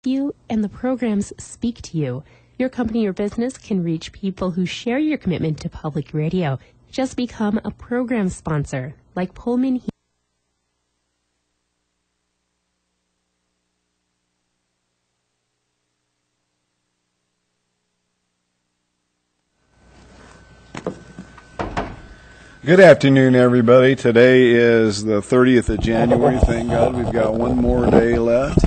you and the programs speak to you. Your company or business can reach people who share your commitment to public radio. Just become a program sponsor, like Pullman. Good afternoon, everybody. Today is the 30th of January. Thank God we've got one more day left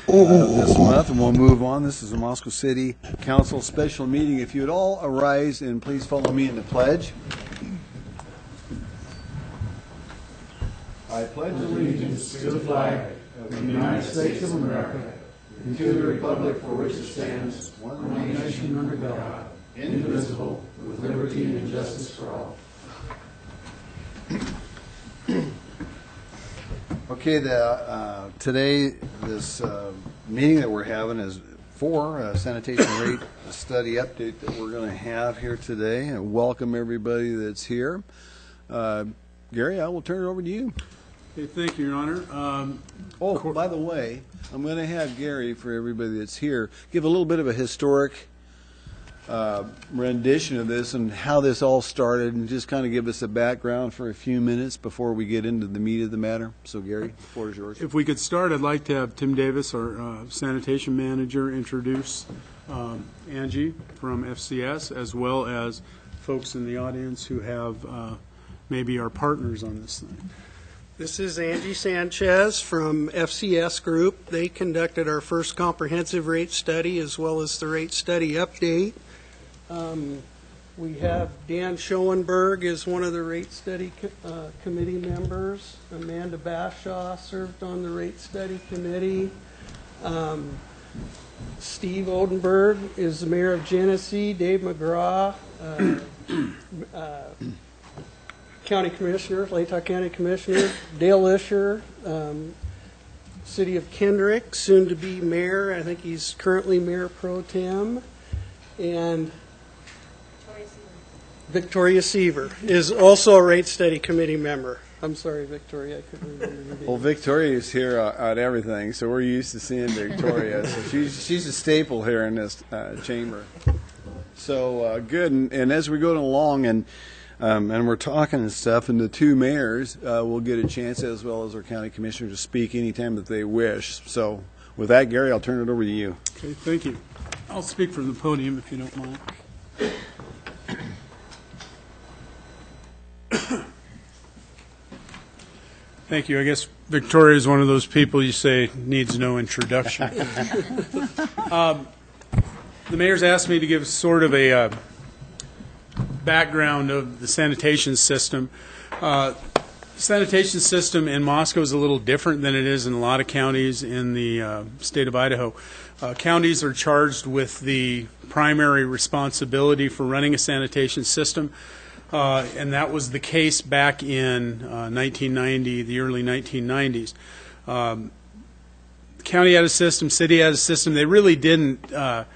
this month, and we'll move on. This is the Moscow City Council special meeting. If you would all arise and please follow me in the pledge. I pledge allegiance to the flag of the United States of America and to the republic for which it stands, one nation under God, indivisible, with liberty and justice for all. Okay, today this meeting that we're having is for a sanitation rate study update that we're going to have here today. And welcome everybody that's here. Gary, I will turn it over to you. Okay, thank you, Your Honor. By the way, I'm going to have Gary, for everybody that's here, give a little bit of a historic rendition of this and how this all started, and just kind of give us a background for a few minutes before we get into the meat of the matter. So, Gary, the floor is yours. If we could start, I'd like to have Tim Davis, our sanitation manager, introduce Angie from FCS, as well as folks in the audience who have maybe our partners on this thing. This is Angie Sanchez from FCS Group. They conducted our first comprehensive rate study as well as the rate study update. We have Dan Schoenberg is one of the rate study committee members. Amanda Bashaw served on the rate study committee. Steve Odenberg is the mayor of Genesee. Dave McGraw, County Commissioner, Latah County Commissioner. Dale Lisher, City of Kendrick, soon to be mayor. I think he's currently mayor pro tem. And Victoria Seaver is also a rate study committee member. I'm sorry, Victoria, I couldn't remember your name. Well, Victoria's here at everything, so we're used to seeing Victoria. So she's a staple here in this chamber. So good, and as we're going along and we're talking and stuff, and the two mayors will get a chance, as well as our county commissioner, to speak anytime that they wish. So with that, Gary, I'll turn it over to you. Okay, thank you. I'll speak from the podium if you don't mind. Thank you. I guess Victoria is one of those people you say needs no introduction. The mayor's asked me to give sort of a background of the sanitation system. Sanitation system in Moscow is a little different than it is in a lot of counties in the state of Idaho. Counties are charged with the primary responsibility for running a sanitation system. And that was the case back in 1990, the early 1990s. The county had a system, city had a system. They really didn't have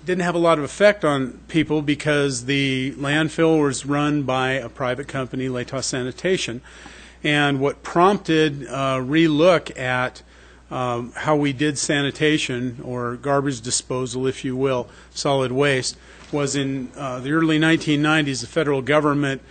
a lot of effect on people because the landfill was run by a private company, Latah Sanitation. And what prompted a relook at how we did sanitation, or garbage disposal, if you will, solid waste, was in the early 1990s. The federal government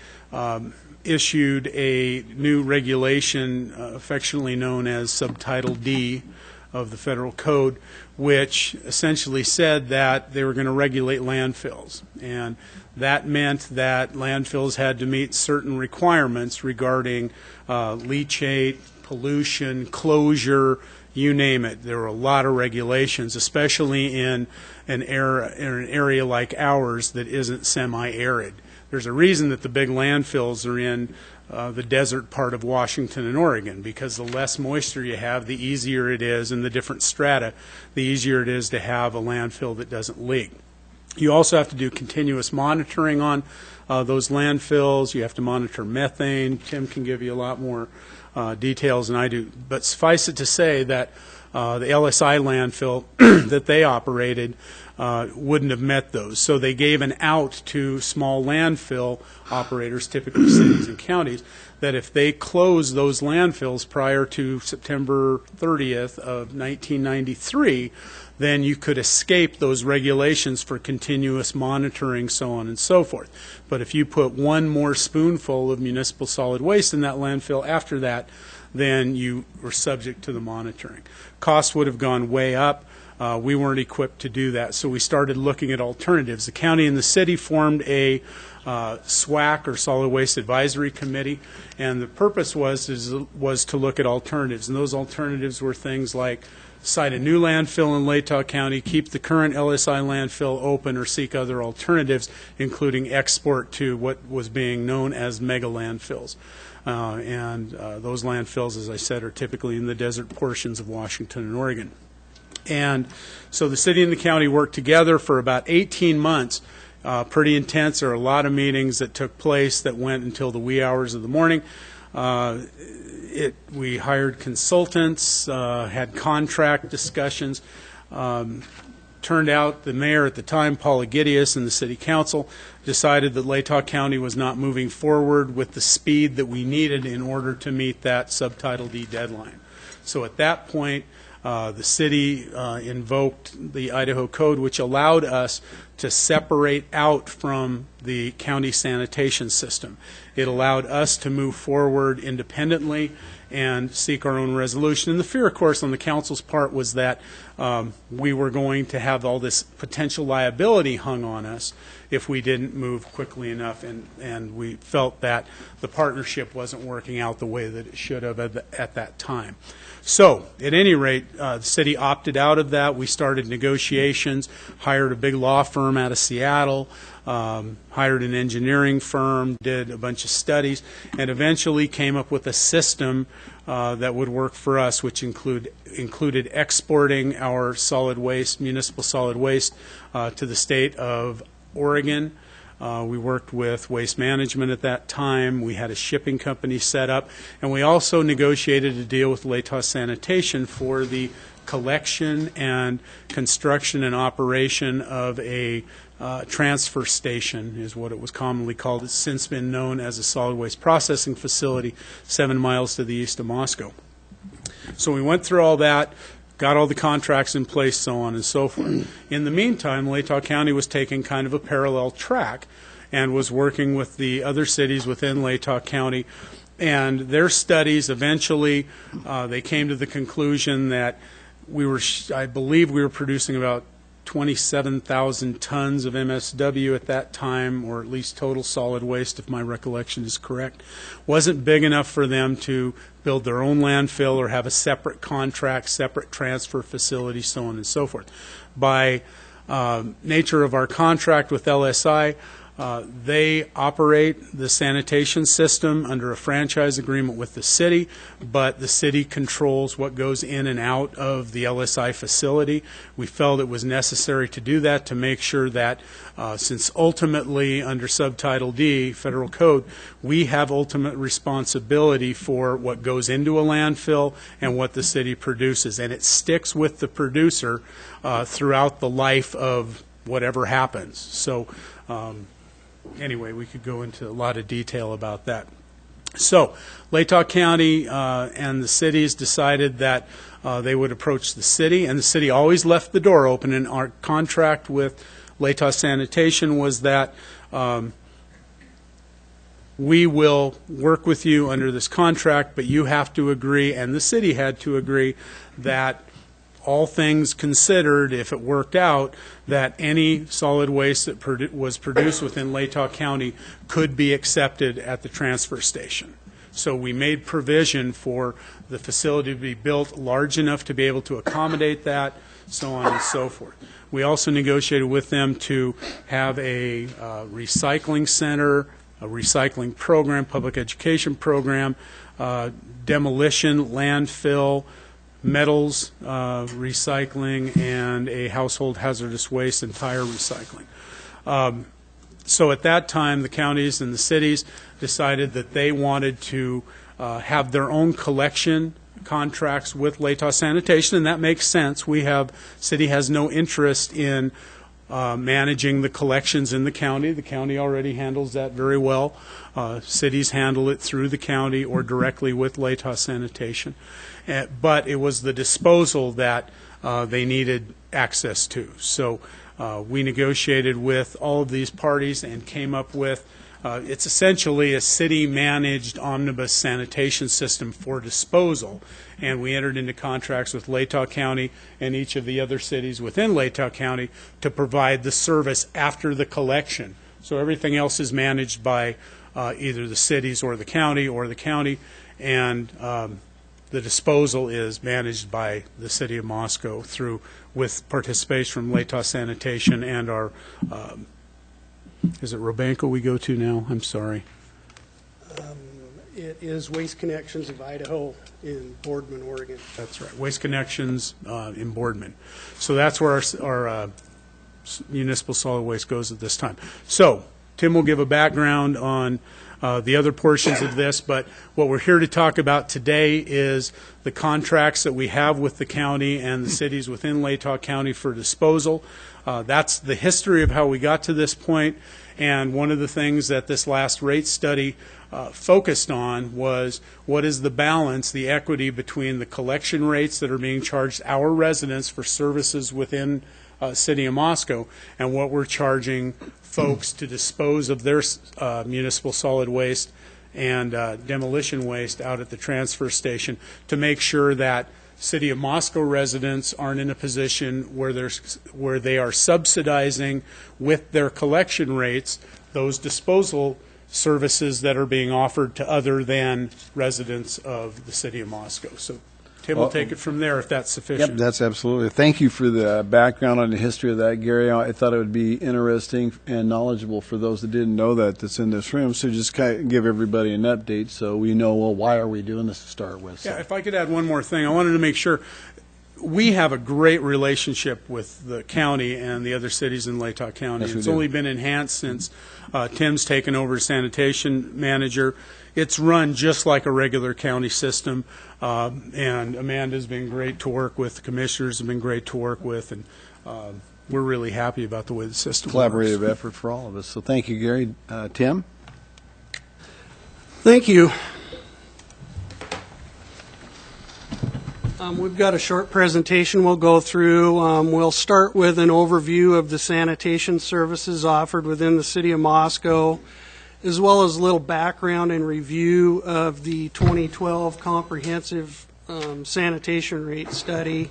issued a new regulation, affectionately known as Subtitle D of the Federal Code, which essentially said that they were going to regulate landfills. And that meant that landfills had to meet certain requirements regarding leachate, pollution, closure, you name it. There were a lot of regulations, especially in an area like ours that isn't semi-arid. There's a reason that the big landfills are in the desert part of Washington and Oregon, because the less moisture you have, the easier it is, in the different strata, the easier it is to have a landfill that doesn't leak. You also have to do continuous monitoring on those landfills. You have to monitor methane. Tim can give you a lot more details than I do. But suffice it to say that the LSI landfill that they operated wouldn't have met those. So they gave an out to small landfill operators, typically cities and counties, that if they closed those landfills prior to September 30th of 1993, then you could escape those regulations for continuous monitoring, so on and so forth. But if you put one more spoonful of municipal solid waste in that landfill after that, then you were subject to the monitoring. Costs would have gone way up. We weren't equipped to do that, so we started looking at alternatives. The county and the city formed a SWAC, or Solid Waste Advisory Committee, and the purpose was to look at alternatives. And those alternatives were things like site a new landfill in Latah County, keep the current LSI landfill open, or seek other alternatives, including export to what was being known as mega landfills. Those landfills, as I said, are typically in the desert portions of Washington and Oregon. And so the city and the county worked together for about 18 months, pretty intense. There are a lot of meetings that took place that went until the wee hours of the morning. We hired consultants, had contract discussions. Turned out the mayor at the time, Paul Agidius, and the city council decided that Latah County was not moving forward with the speed that we needed in order to meet that Subtitle D deadline. So at that point, the city invoked the Idaho Code, which allowed us to separate out from the county sanitation system. It allowed us to move forward independently and seek our own resolution. And the fear, of course, on the council's part was that we were going to have all this potential liability hung on us if we didn't move quickly enough, and we felt that the partnership wasn't working out the way that it should have at that time. So, at any rate, the city opted out of that. We started negotiations, hired a big law firm out of Seattle, hired an engineering firm, did a bunch of studies, and eventually came up with a system that would work for us, which included exporting our solid waste, municipal solid waste, to the state of Oregon. We worked with Waste Management at that time. We had a shipping company set up, and we also negotiated a deal with Latah Sanitation for the collection and construction and operation of a transfer station, is what it was commonly called. It's since been known as a solid waste processing facility 7 miles to the east of Moscow. So we went through all that, got all the contracts in place, so on and so forth. In the meantime, Latah County was taking kind of a parallel track and was working with the other cities within Latah County. And their studies, eventually, they came to the conclusion that I believe we were producing about 27,000 tons of MSW at that time, or at least total solid waste, if my recollection is correct. Wasn't big enough for them to build their own landfill or have a separate contract, separate transfer facility, so on and so forth. By nature of our contract with LSI, they operate the sanitation system under a franchise agreement with the city, but the city controls what goes in and out of the LSI facility. We felt it was necessary to do that to make sure that since ultimately under Subtitle D, Federal Code, we have ultimate responsibility for what goes into a landfill and what the city produces. And it sticks with the producer throughout the life of whatever happens. So anyway, we could go into a lot of detail about that. So Latah County and the cities decided that they would approach the city, and the city always left the door open. And our contract with Latah Sanitation was that we will work with you under this contract, but you have to agree, and the city had to agree, that all things considered, if it worked out, that any solid waste that was produced within Latah County could be accepted at the transfer station. So we made provision for the facility to be built large enough to be able to accommodate that, so on and so forth. We also negotiated with them to have a recycling center, a recycling program, public education program, demolition, landfill, metals recycling, and a household hazardous waste and tire recycling. So at that time, the counties and the cities decided that they wanted to have their own collection contracts with Latah Sanitation, and that makes sense. City has no interest in managing the collections in the county. The county already handles that very well. Cities handle it through the county or directly with Latah Sanitation. But it was the disposal that they needed access to. So we negotiated with all of these parties and came up with it's essentially a city-managed omnibus sanitation system for disposal, and we entered into contracts with Latah County and each of the other cities within Latah County to provide the service after the collection. So everything else is managed by either the cities or the county, and the disposal is managed by the City of Moscow with participation from Latah Sanitation and our is it Robanco we go to now? I'm sorry. It is Waste Connections of Idaho in Boardman, Oregon. That's right. Waste Connections in Boardman. So that's where our municipal solid waste goes at this time. So Tim will give a background on the other portions of this, but what we're here to talk about today is the contracts that we have with the county and the cities within Latah County for disposal. That's the history of how we got to this point, and one of the things that this last rate study focused on was what is the balance, the equity between the collection rates that are being charged our residents for services within City of Moscow and what we're charging folks to dispose of their municipal solid waste and demolition waste out at the transfer station, to make sure that City of Moscow residents aren't in a position where they are subsidizing with their collection rates those disposal services that are being offered to other than residents of the City of Moscow. So Tim will take it from there if that's sufficient. Yep, that's absolutely. Thank you for the background on the history of that, Gary. I thought it would be interesting and knowledgeable for those that didn't know that's in this room. So just kind of give everybody an update so we know, well, why are we doing this to start with? So. Yeah, if I could add one more thing. I wanted to make sure we have a great relationship with the county and the other cities in Latah County. Yes, it's only been enhanced since Tim's taken over as sanitation manager. It's run just like a regular county system, and Amanda's been great to work with. The commissioners have been great to work with, and we're really happy about the way the system Collaborative works. effort for all of us. So thank you, Gary. Tim? Thank you. We've got a short presentation we'll go through. We'll start with an overview of the sanitation services offered within the City of Moscow, as well as a little background and review of the 2012 comprehensive sanitation rate study.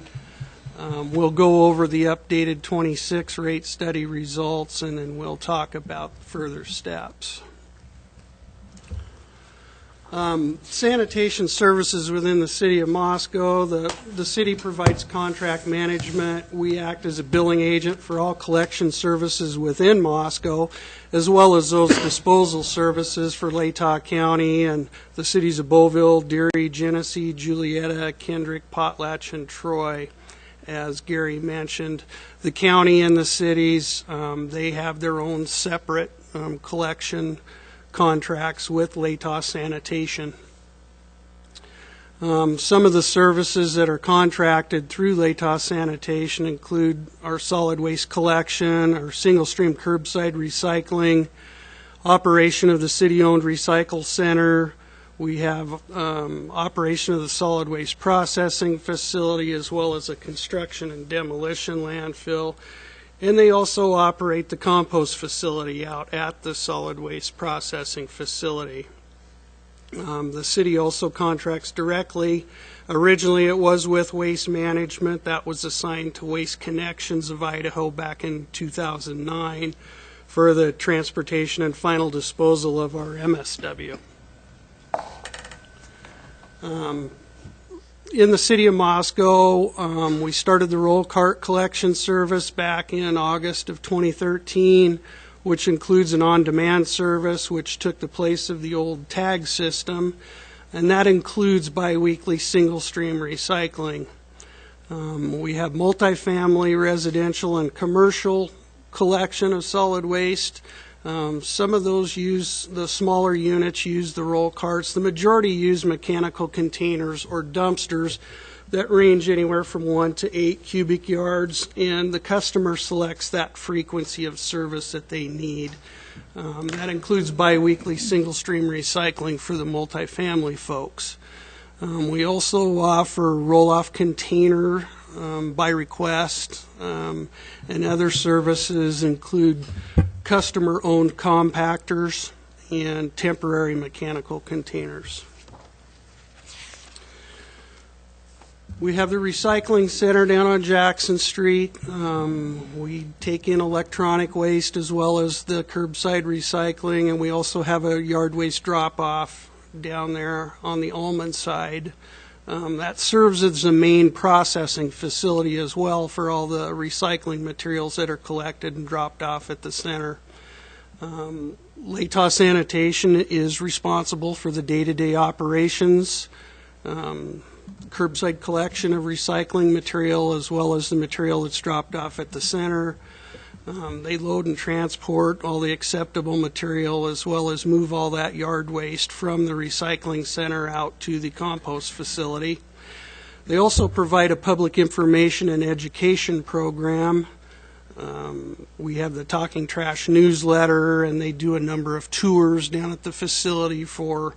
We'll go over the updated 26 rate study results, and then we'll talk about further steps. Sanitation services within the City of Moscow. The city provides contract management. We act as a billing agent for all collection services within Moscow, as well as those disposal services for Latah County and the cities of Beauville, Deary, Genesee, Julietta, Kendrick, Potlatch, and Troy. As Gary mentioned, the county and the cities, they have their own separate collection contracts with Latah Sanitation. Some of the services that are contracted through Latah Sanitation include our solid waste collection, our single-stream curbside recycling, operation of the city-owned recycle center. We have operation of the solid waste processing facility, as well as a construction and demolition landfill. And they also operate the compost facility out at the solid waste processing facility. The city also contracts directly. Originally it was with Waste Management. That was assigned to Waste Connections of Idaho back in 2009 for the transportation and final disposal of our MSW. In the City of Moscow, we started the roll cart collection service back in August of 2013, which includes an on-demand service which took the place of the old tag system, and that includes biweekly single-stream recycling. We have multifamily, residential, and commercial collection of solid waste. Some of those the smaller units use the roll carts. The majority use mechanical containers or dumpsters that range anywhere from 1 to 8 cubic yards, and the customer selects that frequency of service that they need. That includes biweekly single-stream recycling for the multifamily folks. We also offer roll-off container by request, and other services include customer-owned compactors and temporary mechanical containers. We have the recycling center down on Jackson Street. We take in electronic waste as well as the curbside recycling, and we also have a yard waste drop-off down there on the Almond side. That serves as the main processing facility as well for all the recycling materials that are collected and dropped off at the center. Latah Sanitation is responsible for the day-to-day operations, curbside collection of recycling material as well as the material that's dropped off at the center. They load and transport all the acceptable material as well as move all that yard waste from the recycling center out to the compost facility. They also provide a public information and education program. We have the Talking Trash newsletter, and they do a number of tours down at the facility for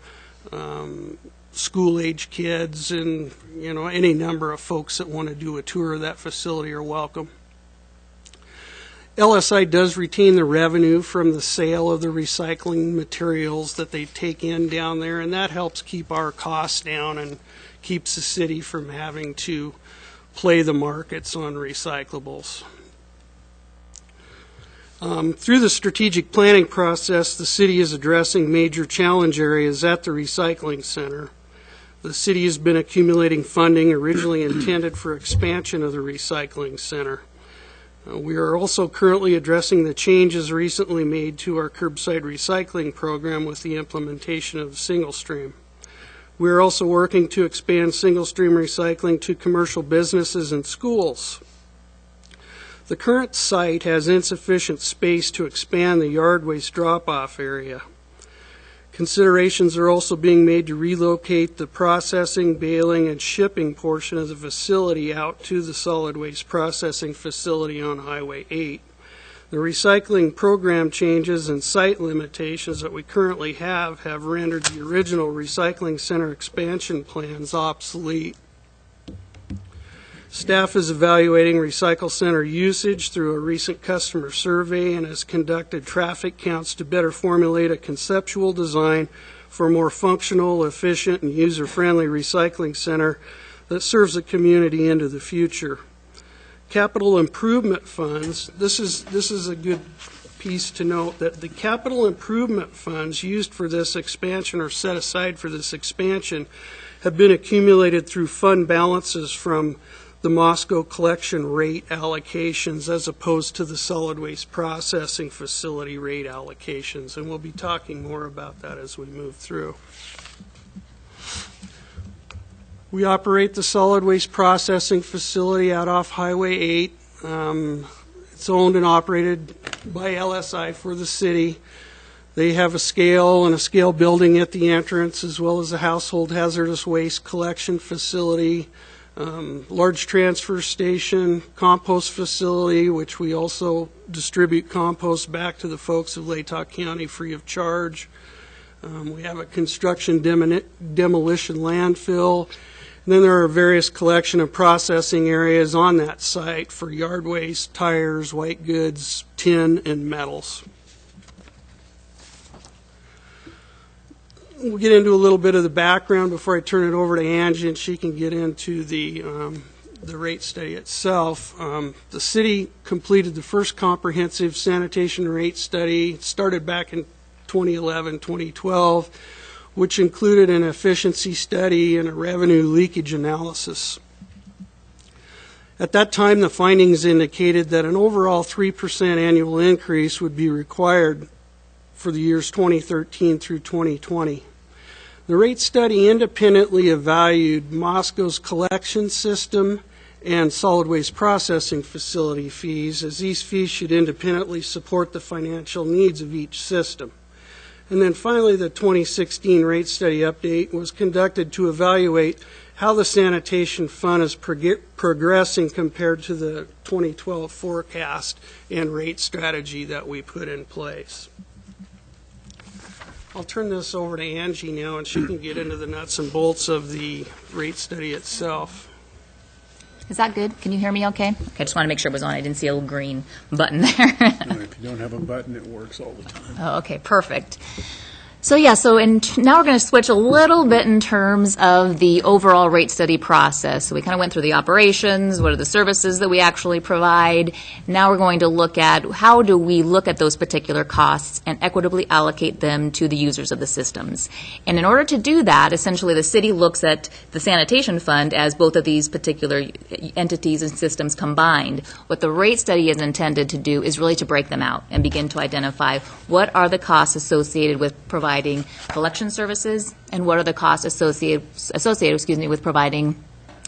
school-age kids, and any number of folks that want to do a tour of that facility are welcome. LSI does retain the revenue from the sale of the recycling materials that they take in down there, and that helps keep our costs down and keeps the city from having to play the markets on recyclables. Through the strategic planning process, the city is addressing major challenge areas at the recycling center. The city has been accumulating funding originally intended for expansion of the recycling center. We are also currently addressing the changes recently made to our curbside recycling program with the implementation of single stream. We are also working to expand single stream recycling to commercial businesses and schools. The current site has insufficient space to expand the yard waste drop-off area. Considerations are also being made to relocate the processing, baling, and shipping portion of the facility out to the solid waste processing facility on Highway 8. The recycling program changes and site limitations that we currently have rendered the original recycling center expansion plans obsolete. Staff is evaluating recycle center usage through a recent customer survey and has conducted traffic counts to better formulate a conceptual design for a more functional, efficient, and user-friendly recycling center that serves the community into the future. Capital improvement funds, this is a good piece to note, that the capital improvement funds used for this expansion or set aside for this expansion have been accumulated through fund balances from the Moscow collection rate allocations as opposed to the solid waste processing facility rate allocations, and we'll be talking more about that as we move through. We operate the solid waste processing facility out off Highway 8. It's owned and operated by LSI for the city. They have a scale and a scale building at the entrance, as well as a household hazardous waste collection facility, large transfer station, compost facility, which we also distribute compost back to the folks of Latah County free of charge. We have a construction demolition landfill. And then there are various collection and processing areas on that site for yard waste, tires, white goods, tin, and metals. We'll get into a little bit of the background before I turn it over to Angie, and she can get into the rate study itself. The city completed the first comprehensive sanitation rate study. It started back in 2011, 2012, which included an efficiency study and a revenue leakage analysis. At that time, the findings indicated that an overall 3% annual increase would be required for the years 2013 through 2020. The rate study independently evaluated Moscow's collection system and solid waste processing facility fees, as these fees should independently support the financial needs of each system. And then finally, the 2016 rate study update was conducted to evaluate how the sanitation fund is progressing compared to the 2012 forecast and rate strategy that we put in place. I'll turn this over to Angie now, and she can get into the nuts and bolts of the rate study itself. Is that good? Can you hear me okay? Okay, I just want to make sure it was on. I didn't see a little green button there. No, if you don't have a button, it works all the time. Oh, okay, perfect. So now we're going to switch a little bit in terms of the overall rate study process. So we kind of went through the operations, what are the services that we actually provide. Now we're going to look at how do we look at those particular costs and equitably allocate them to the users of the systems. And in order to do that, essentially the city looks at the sanitation fund as both of these particular entities and systems combined. What the rate study is intended to do is really to break them out and begin to identify what are the costs associated with providing collection services and what are the costs associated with providing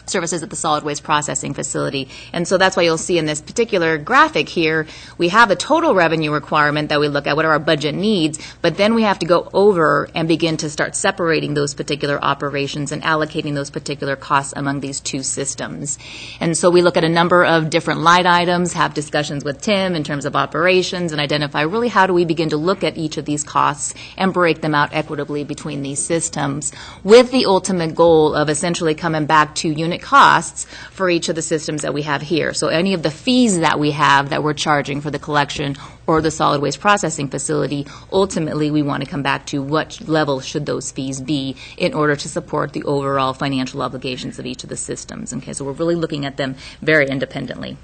services at the solid waste processing facility. And so that's why you'll see in this particular graphic here, we have a total revenue requirement that we look at, what are our budget needs, but then we have to go over and begin to start separating those particular operations and allocating those particular costs among these two systems. And so we look at a number of different line items, have discussions with Tim in terms of operations, and identify really how do we begin to look at each of these costs and break them out equitably between these systems, with the ultimate goal of essentially coming back to unit costs for each of the systems that we have here. So any of the fees that we have that we're charging for the collection or the solid waste processing facility, ultimately we want to come back to what level should those fees be in order to support the overall financial obligations of each of the systems. Okay, so we're really looking at them very independently.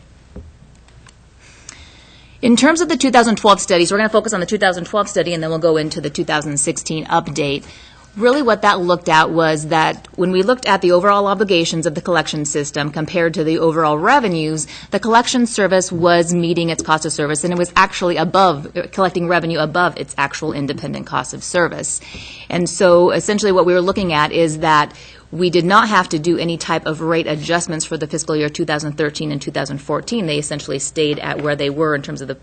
In terms of the 2012 study, so we're going to focus on the 2012 study and then we'll go into the 2016 update. Really what that looked at was that when we looked at the overall obligations of the collection system compared to the overall revenues, the collection service was meeting its cost of service, and it was actually collecting revenue above its actual independent cost of service. And so essentially what we were looking at is that we did not have to do any type of rate adjustments for the fiscal year 2013 and 2014. They essentially stayed at where they were in terms of the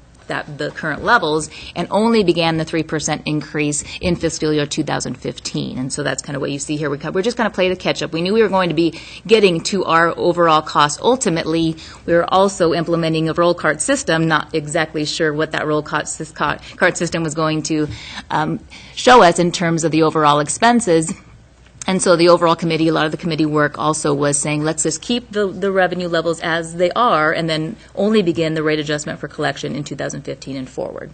current levels, and only began the 3% increase in fiscal year 2015. And so that's kind of what you see here. We're just kind of play the catch-up. We knew we were going to be getting to our overall cost. Ultimately, we were also implementing a roll cart system, not exactly sure what that roll cart system was going to show us in terms of the overall expenses. And so the overall committee, a lot of the committee work also was saying, let's just keep the revenue levels as they are and then only begin the rate adjustment for collection in 2015 and forward.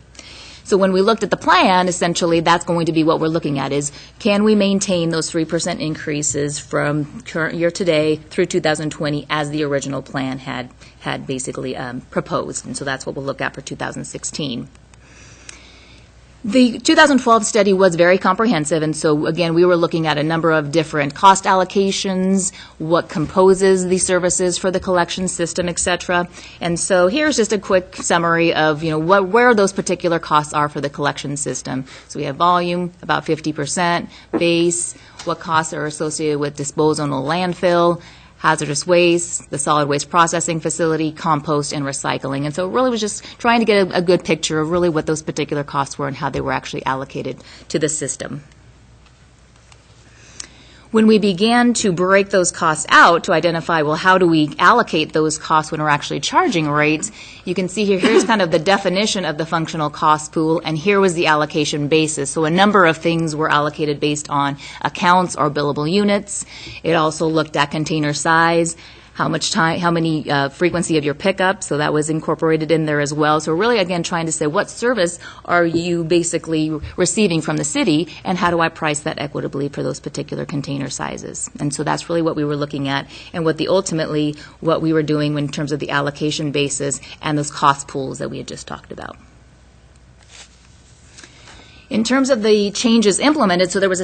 So when we looked at the plan, essentially that's going to be what we're looking at is, can we maintain those 3% increases from current year today through 2020 as the original plan had basically proposed? And so that's what we'll look at for 2016. The 2012 study was very comprehensive, and so again, we were looking at a number of different cost allocations, what composes the services for the collection system, et cetera. And so here's just a quick summary of, where those particular costs are for the collection system. So we have volume, about 50%, base, what costs are associated with disposal and landfill, hazardous waste, the solid waste processing facility, compost, and recycling. And so it really was just trying to get a good picture of really what those particular costs were and how they were actually allocated to the system. When we began to break those costs out to identify, well, how do we allocate those costs when we're actually charging rates, you can see here's kind of the definition of the functional cost pool, and here was the allocation basis. So a number of things were allocated based on accounts or billable units. It also looked at container size, how many frequency of your pickup, so that was incorporated in there as well. So really, again, trying to say what service are you basically receiving from the city, and how do I price that equitably for those particular container sizes? And so that's really what we were looking at, and what we were doing in terms of the allocation basis and those cost pools that we had just talked about. In terms of the changes implemented, so there was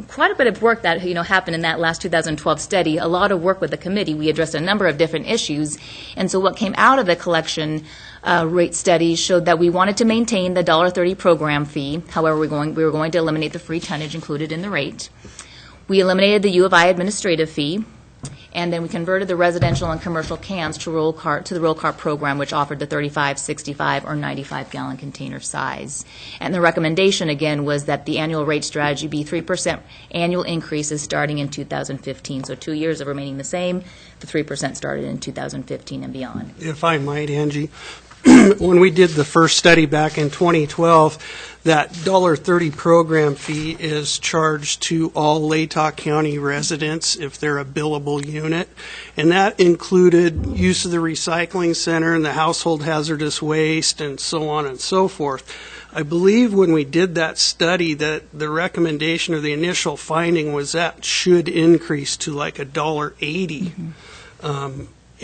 quite a bit of work that happened in that last 2012 study, a lot of work with the committee. We addressed a number of different issues, and so what came out of the collection rate study showed that we wanted to maintain the $1.30 program fee. However, we were going to eliminate the free tonnage included in the rate. We eliminated the U of I administrative fee. And then we converted the residential and commercial cans to the roll cart program, which offered the 35, 65, or 95-gallon container size. And the recommendation, again, was that the annual rate strategy be 3% annual increases starting in 2015. So 2 years of remaining the same. The 3% started in 2015 and beyond. If I might, Angie, when we did the first study back in 2012, that $1.30 program fee is charged to all Latah County residents if they're a billable unit, and that included use of the recycling center and the household hazardous waste and so on and so forth. I believe when we did that study that the recommendation or the initial finding was that should increase to like $1.80.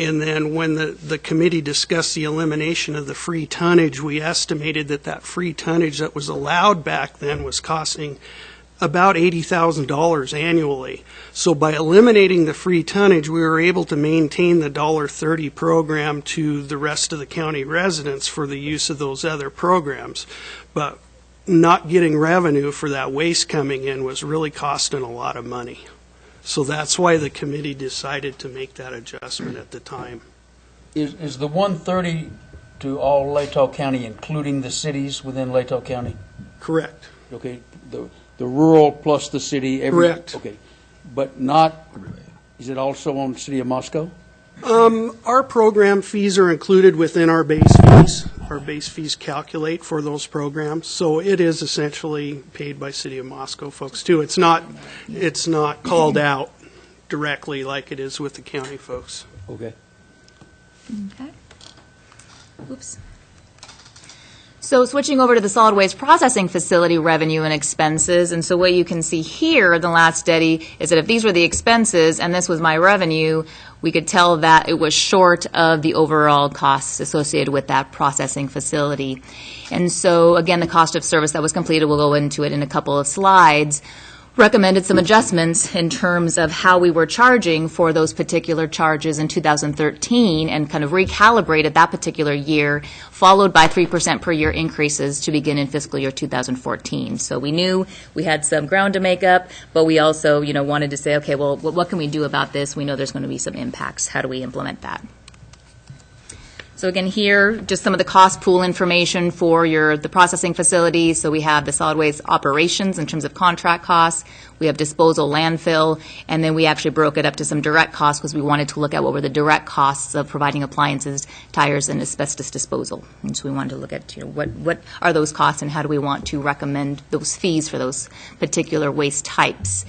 And then when the committee discussed the elimination of the free tonnage, we estimated that that free tonnage that was allowed back then was costing about $80,000 annually. So by eliminating the free tonnage, we were able to maintain the $1.30 program to the rest of the county residents for the use of those other programs. But not getting revenue for that waste coming in was really costing a lot of money. So that's why the committee decided to make that adjustment at the time. Is the 130 to all Latah County including the cities within Latah County? Correct. Okay, the rural plus the city. Correct. Okay, but not. Is it also on the city of Moscow? Our program fees are included within our base fees. Our base fees calculate for those programs, so it is essentially paid by City of Moscow folks too. It's not called out directly like it is with the county folks. Okay. Okay. Oops. So switching over to the solid waste processing facility revenue and expenses, and so what you can see here in the last study is that if these were the expenses and this was my revenue, we could tell that it was short of the overall costs associated with that processing facility. And so, again, the cost of service that was completed, we'll go into it in a couple of slides, recommended some adjustments in terms of how we were charging for those particular charges in 2013 and kind of recalibrated that particular year, followed by 3% per year increases to begin in fiscal year 2014. So we knew we had some ground to make up, but we also, wanted to say, okay, well, what can we do about this? We know there's going to be some impacts. How do we implement that? So again, here, just some of the cost pool information for the processing facility. So we have the solid waste operations in terms of contract costs. We have disposal, landfill, and then we actually broke it up to some direct costs because we wanted to look at what were the direct costs of providing appliances, tires, and asbestos disposal. And so we wanted to look at what are those costs and how do we want to recommend those fees for those particular waste types.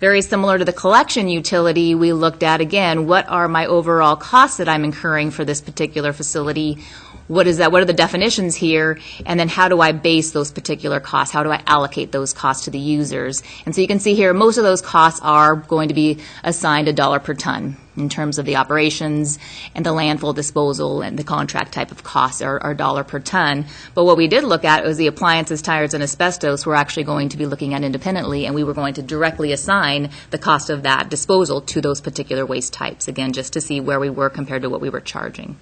Very similar to the collection utility, we looked at, again, what are my overall costs that I'm incurring for this particular facility? What is that? What are the definitions here? And then how do I base those particular costs? How do I allocate those costs to the users? And so you can see here, most of those costs are going to be assigned $1 per ton in terms of the operations and the landfill disposal and the contract type of costs are $1 per ton. But what we did look at was the appliances, tires, and asbestos we're actually going to be looking at independently, and we were going to directly assign the cost of that disposal to those particular waste types, again, just to see where we were compared to what we were charging.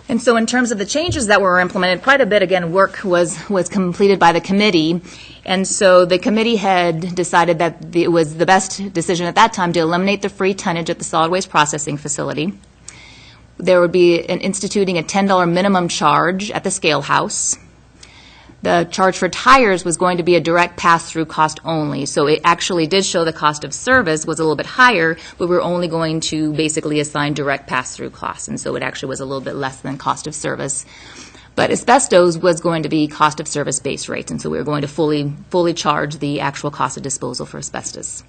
And so in terms of the changes that were implemented, quite a bit, again, work was completed by the committee. And so the committee had decided that it was the best decision at that time to eliminate the free tonnage at the solid waste processing facility. There would be instituting a $10 minimum charge at the scale house. The charge for tires was going to be a direct pass-through cost only. So it actually did show the cost of service was a little bit higher, but we're only going to basically assign direct pass-through costs. And so it actually was a little bit less than cost of service. But asbestos was going to be cost of service base rates. And so we were going to fully charge the actual cost of disposal for asbestos.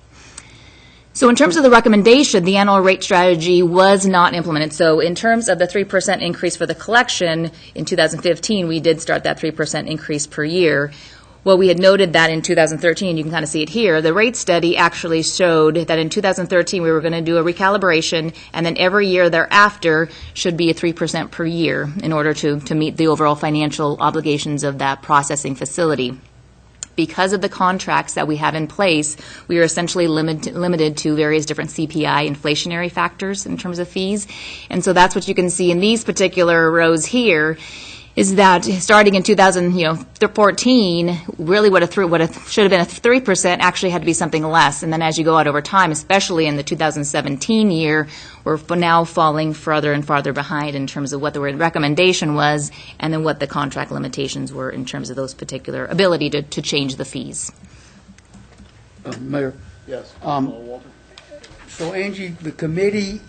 So in terms of the recommendation, the annual rate strategy was not implemented. So in terms of the 3% increase for the collection in 2015, we did start that 3% increase per year. Well, we had noted that in 2013, you can kind of see it here, the rate study actually showed that in 2013 we were going to do a recalibration, and then every year thereafter should be a 3% per year in order to meet the overall financial obligations of that processing facility. Because of the contracts that we have in place, we are essentially limited to various different CPI inflationary factors in terms of fees. And so that's what you can see in these particular rows here. is that starting in 2014, really what should have been a 3% actually had to be something less. And then as you go out over time, especially in the 2017 year, we're now falling further and farther behind in terms of what the recommendation was and then what the contract limitations were in terms of those particular ability to change the fees. Mayor. Yes. So Angie, the committee,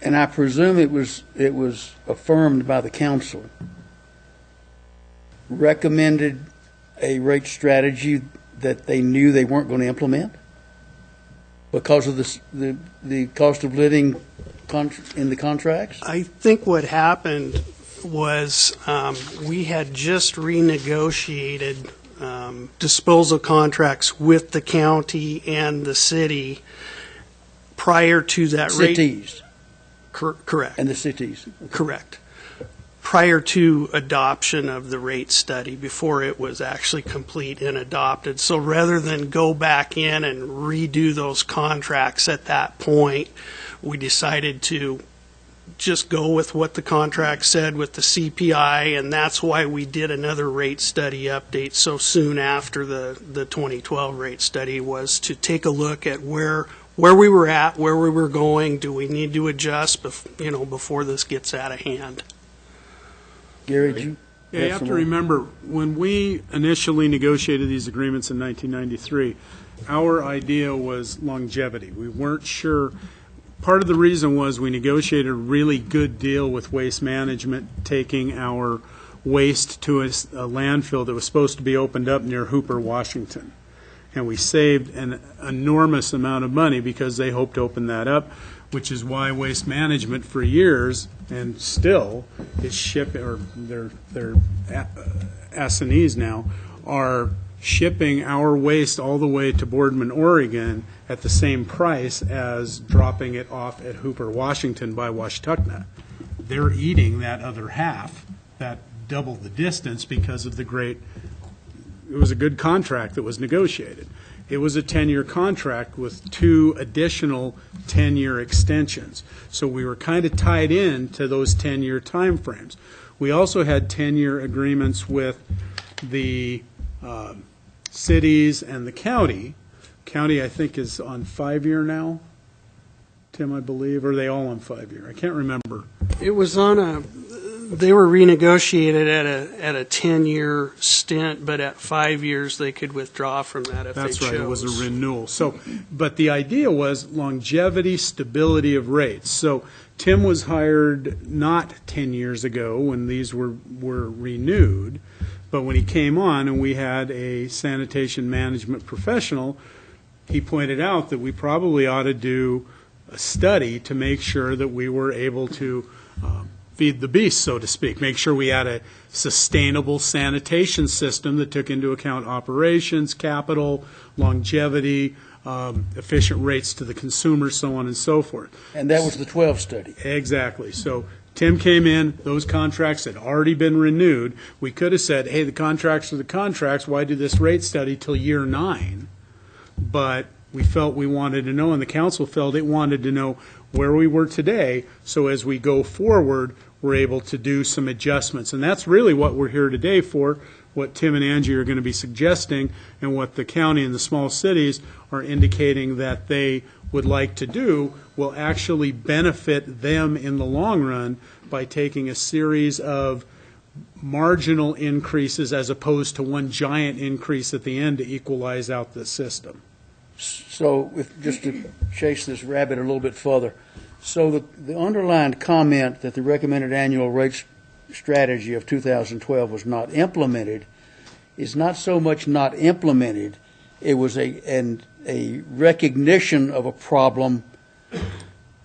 and I presume it was affirmed by the council, recommended a rate strategy that they knew they weren't going to implement because of the cost of living in the contracts? I think what happened was we had just renegotiated disposal contracts with the county and the city prior to that rate. Cities. Correct. And the cities. Correct. Prior to adoption of the rate study, before it was actually complete and adopted. So rather than go back in and redo those contracts at that point, we decided to just go with what the contract said with the CPI, and that's why we did another rate study update so soon after the 2012 rate study, was to take a look at where we were at, where we were going. Do we need to adjust before this gets out of hand? Gary, Yeah, you have to remember, when we initially negotiated these agreements in 1993, our idea was longevity. We weren't sure. Part of the reason was we negotiated a really good deal with Waste Management, taking our waste to a landfill that was supposed to be opened up near Hooper, Washington. And we saved an enormous amount of money because they hoped to open that up, which is why Waste Management for years and still is shipping, or their S&Es now are shipping our waste all the way to Boardman, Oregon at the same price as dropping it off at Hooper, Washington by Washtuckna. They're eating that other half, that double the distance, because of it was a good contract that was negotiated. It was a 10-year contract with 2 additional 10-year extensions. So we were kind of tied in to those 10-year time frames. We also had 10-year agreements with the cities and the county. County, I think, is on 5-year now, Tim, I believe, or are they all on 5-year? I can't remember. It was they were renegotiated at a 10-year stint, but at 5 years they could withdraw from that if they chose. That's right, it was a renewal. So, but the idea was longevity, stability of rates. So Tim was hired not 10 years ago when these were renewed, but when he came on and we had a sanitation management professional, he pointed out that we probably ought to do a study to make sure that we were able to feed the beast, so to speak, make sure we had a sustainable sanitation system that took into account operations, capital, longevity, efficient rates to the consumer, so on and so forth. And that was the 12 study. Exactly. So Tim came in, those contracts had already been renewed. We could have said, hey, the contracts are the contracts, why do this rate study till year 9? But we felt we wanted to know, and the council felt it wanted to know where we were today, so as we go forward, we're able to do some adjustments. And that's really what we're here today for, what Tim and Angie are going to be suggesting, and what the county and the small cities are indicating that they would like to do will actually benefit them in the long run by taking a series of marginal increases as opposed to one giant increase at the end to equalize out the system. So just to chase this rabbit a little bit further, so the underlying comment that the recommended annual rate strategy of 2012 was not implemented is not so much not implemented, it was a recognition of a problem,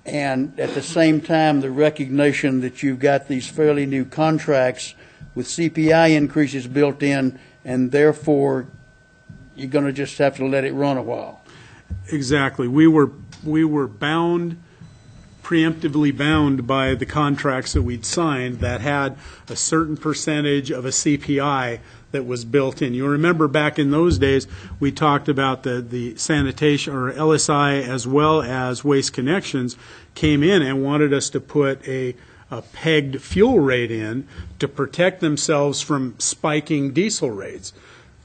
and at the same time the recognition that you've got these fairly new contracts with CPI increases built in, and therefore you're going to just have to let it run a while. Exactly. We were bound, preemptively bound by the contracts that we'd signed that had a certain percentage of a CPI that was built in. You remember back in those days, we talked about the sanitation, or LSI, as well as Waste Connections, came in and wanted us to put a a pegged fuel rate in to protect themselves from spiking diesel rates.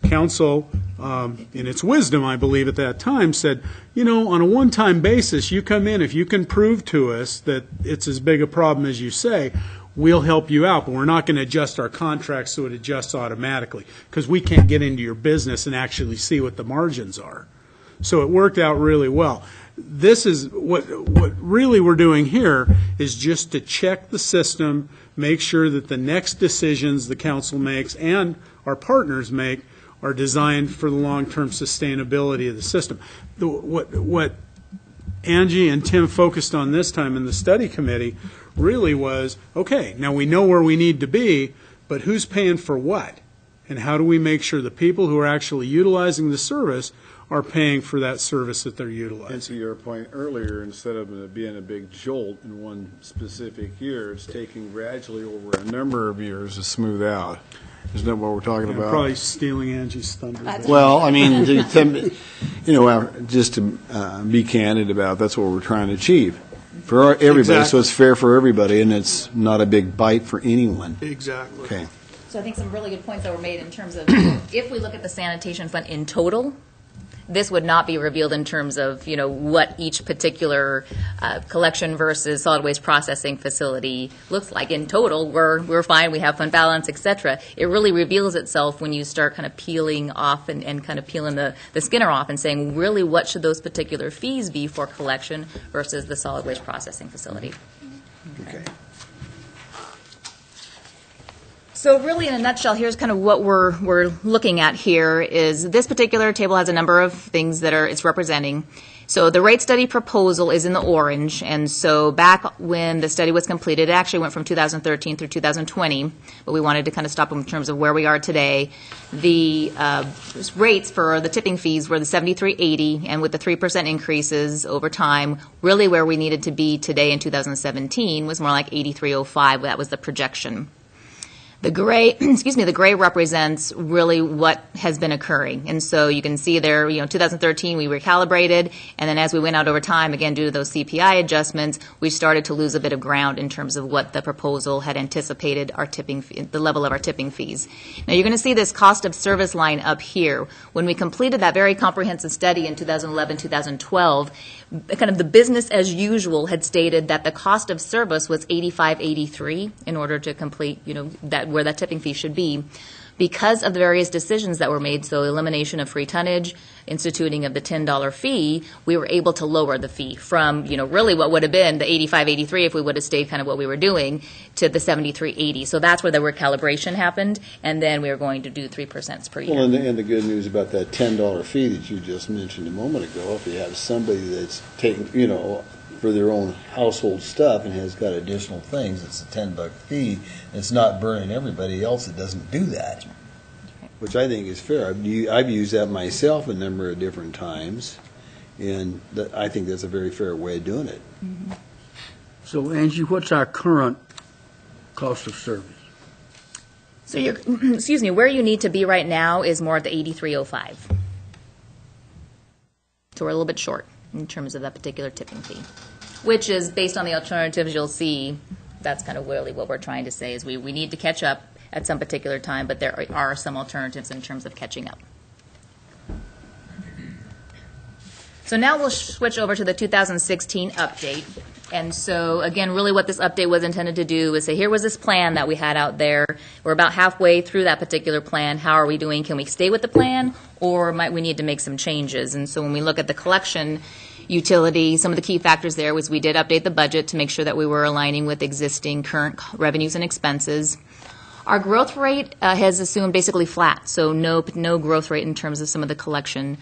Council, in its wisdom, I believe at that time, said, you know, on a one-time basis, you come in, if you can prove to us that it's as big a problem as you say, we'll help you out, but we're not going to adjust our contract so it adjusts automatically, because we can't get into your business and actually see what the margins are. So it worked out really well. This is what really we're doing here is just to check the system, make sure that the next decisions the council makes and our partners make are designed for the long-term sustainability of the system. What Angie and Tim focused on this time in the study committee really was, okay, now we know where we need to be, but who's paying for what? And how do we make sure the people who are actually utilizing the service are paying for that service that they're utilizing? And to your point earlier, instead of it being a big jolt in one specific year, it's taking gradually over a number of years to smooth out. Isn't that what we're talking I'm about? probably stealing Angie's thunder. Well, I mean, you know, just to be candid about, that's what we're trying to achieve for everybody. Exactly. So it's fair for everybody, and it's not a big bite for anyone. Exactly. Okay. So I think some really good points that were made in terms of if we look at the sanitation fund in total, this would not be revealed in terms of, you know, what each particular collection versus solid waste processing facility looks like. In total, we're fine, we have fund balance, et cetera. It really reveals itself when you start kind of peeling off and kind of peeling the skinner off and saying, really, what should those particular fees be for collection versus the solid waste processing facility? Okay. So really, in a nutshell, here's kind of what we're looking at here is this particular table has a number of things that it's representing. So the rate study proposal is in the orange, and so back when the study was completed, it actually went from 2013 through 2020, but we wanted to kind of stop in terms of where we are today. The rates for the tipping fees were the $73.80, and with the 3% increases over time, really where we needed to be today in 2017 was more like $83.05. That was the projection. The gray, the gray represents really what has been occurring. And so you can see there, 2013 we recalibrated, and then as we went out over time, again, due to those CPI adjustments, we started to lose a bit of ground in terms of what the proposal had anticipated our tipping the level of our tipping fees. Now you're going to see this cost of service line up here. When we completed that very comprehensive study in 2011, 2012, kind of the business as usual had stated that the cost of service was $85.83 in order to complete, that where that tipping fee should be. Because of the various decisions that were made, so elimination of free tonnage, instituting of the $10 fee, we were able to lower the fee from, really what would have been the $85.83 if we would have stayed kind of what we were doing to the $73.80. So that's where the recalibration happened, and then we were going to do 3% per year. Well, and the good news about that $10 fee that you just mentioned a moment ago, if you have somebody that's taking, for their own household stuff and has got additional things, it's a $10 fee. It's not burning everybody else that doesn't do that, which I think is fair. I've used that myself a number of different times, and I think that's a very fair way of doing it. Mm-hmm. So, Angie, what's our current cost of service? So where you need to be right now is more at the $83.05. So we're a little bit short in terms of that particular tipping fee, which is based on the alternatives you'll see. That's kind of really what we're trying to say is we need to catch up at some particular time, but there are some alternatives in terms of catching up. So now we'll switch over to the 2016 update. And so, again, really what this update was intended to do was say, here was this plan that we had out there. We're about halfway through that particular plan. How are we doing? Can we stay with the plan, or might we need to make some changes? And so when we look at the collection utility, some of the key factors there was we did update the budget to make sure that we were aligning with existing current revenues and expenses. Our growth rate has assumed basically flat, so no growth rate in terms of some of the collection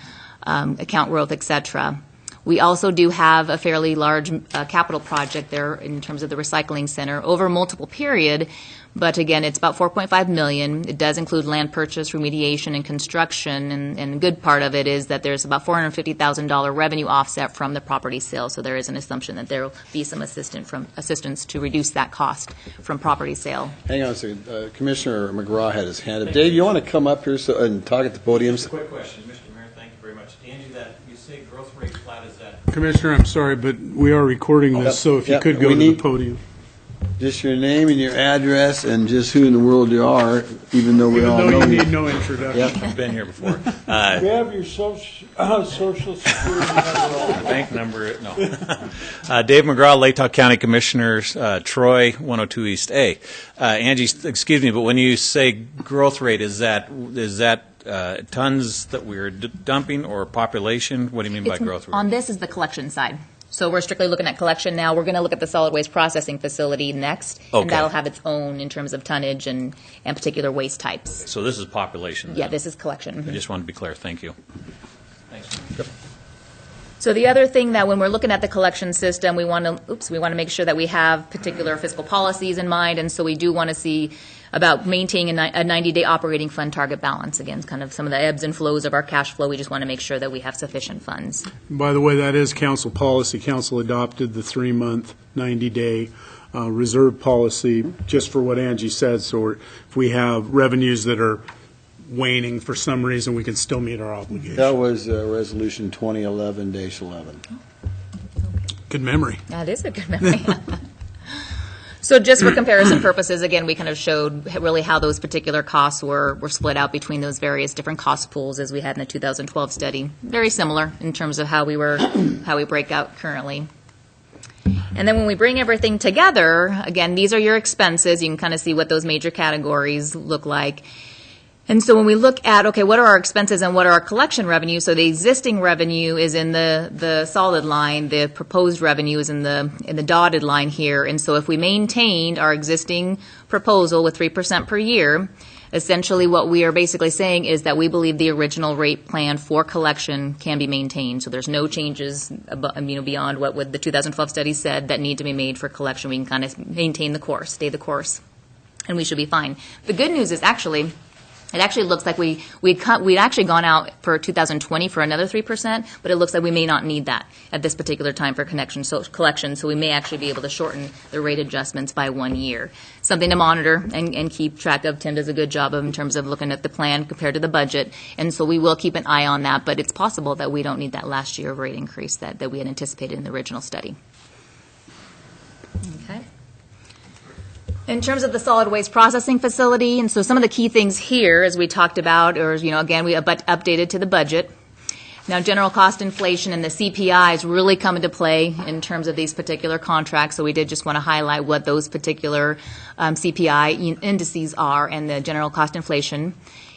account growth, et cetera. We also do have a fairly large capital project there in terms of the recycling center over a multiple period, but again, it's about $4.5 million. It does include land purchase, remediation, and construction, and a good part of it is that there's about $450,000 revenue offset from the property sale, so there is an assumption that there will be some assistance to reduce that cost from property sale. Hang on a second. Commissioner McGraw had his hand up. Dave, you want to come up here and talk at the podium? Just a quick question, Mr. Mayor. Thank you very much. Angie, that you say growth rate flat, is that? Commissioner, I'm sorry, but we are recording this, so if you could go to the podium. Just your name and your address and just who in the world you are, even though we all know you you. need no introduction. Yep. I've been here before. We have your social security number on. Bank number, no. Dave McGraw, Latah County Commissioners, Troy, 102 East A. Angie, excuse me, but when you say growth rate, is that tons that we're dumping or population? What do you mean by growth rate? On this is the collection side. So we're strictly looking at collection now. We're going to look at the solid waste processing facility next, Okay. and that'll have its own in terms of tonnage and particular waste types. So this is population then? Yeah, this is collection. I just wanted to be clear. Thank you. Thanks. So the other thing that when we're looking at the collection system, we want to make sure that we have particular fiscal policies in mind, and so we do want to see about maintaining a 90-day operating fund target balance. Again, kind of some of the ebbs and flows of our cash flow. We just want to make sure that we have sufficient funds. By the way, that is council policy. Council adopted the 3-month, 90-day reserve policy just for what Angie said. So if we have revenues that are waning for some reason, we can still meet our obligation. That was Resolution 2011-11. Good memory. That is a good memory. So just for comparison purposes, again, we kind of showed really how those particular costs were split out between those various different cost pools as we had in the 2012 study. Very similar in terms of how we break out currently. And then when we bring everything together, again, these are your expenses. You can kind of see what those major categories look like. And so when we look at, okay, what are our expenses and what are our collection revenues? So the existing revenue is in the solid line. The proposed revenue is in the dotted line here. And so if we maintained our existing proposal with 3% per year, essentially what we are basically saying is that we believe the original rate plan for collection can be maintained. So there's no changes beyond what the 2012 study said that need to be made for collection. We can kind of maintain the course, stay the course, and we should be fine. The good news is actually, it actually looks like we'd actually gone out for 2020 for another 3%, but it looks like we may not need that at this particular time for collection. So we may actually be able to shorten the rate adjustments by 1 year. Something to monitor and keep track of. Tim does a good job of in terms of looking at the plan compared to the budget, and so we will keep an eye on that. But it's possible that we don't need that last year rate increase that we had anticipated in the original study. Okay. In terms of the solid waste processing facility, and so some of the key things here, as we talked about, or again, we updated to the budget. Now, general cost inflation and the CPIs really come into play in terms of these particular contracts. So we did just want to highlight what those particular CPI indices are and the general cost inflation.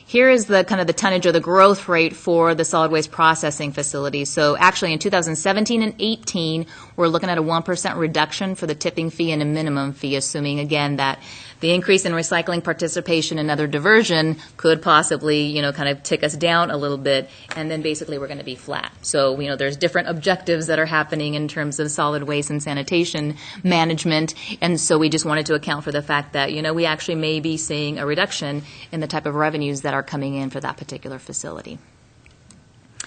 Here is the kind of the tonnage or the growth rate for the solid waste processing facility. So actually in 2017 and 18, we're looking at a 1% reduction for the tipping fee and a minimum fee, assuming again that the increase in recycling participation and other diversion could possibly, kind of tick us down a little bit, and then basically we're going to be flat. So, there's different objectives that are happening in terms of solid waste and sanitation management, and so we just wanted to account for the fact that, we actually may be seeing a reduction in the type of revenues that are coming in for that particular facility.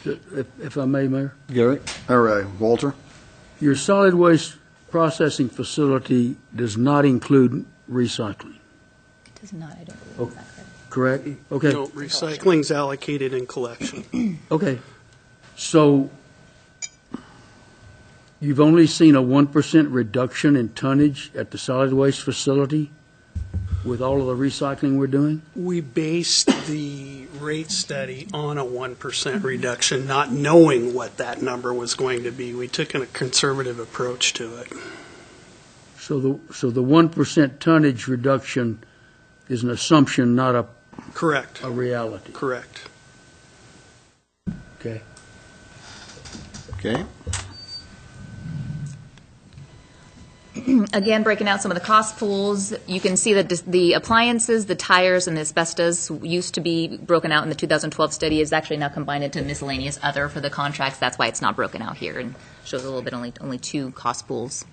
If I may, Mayor? Gary? All right. Walter? Your solid waste processing facility does not include recycling, It does not, I don't believe that correct? Okay. No, recycling's allocated in collection. Okay. So you've only seen a 1% reduction in tonnage at the solid waste facility with all of the recycling we're doing? We based the rate study on a 1% reduction, not knowing what that number was going to be. We took a conservative approach to it. So the 1% tonnage reduction is an assumption, not Correct. a reality. Correct. Okay. Okay. Again, breaking out some of the cost pools, you can see that the appliances, the tires, and the asbestos used to be broken out in the 2012 study is actually now combined into miscellaneous other for the contracts. That's why it's not broken out here and shows a little bit only 2 cost pools.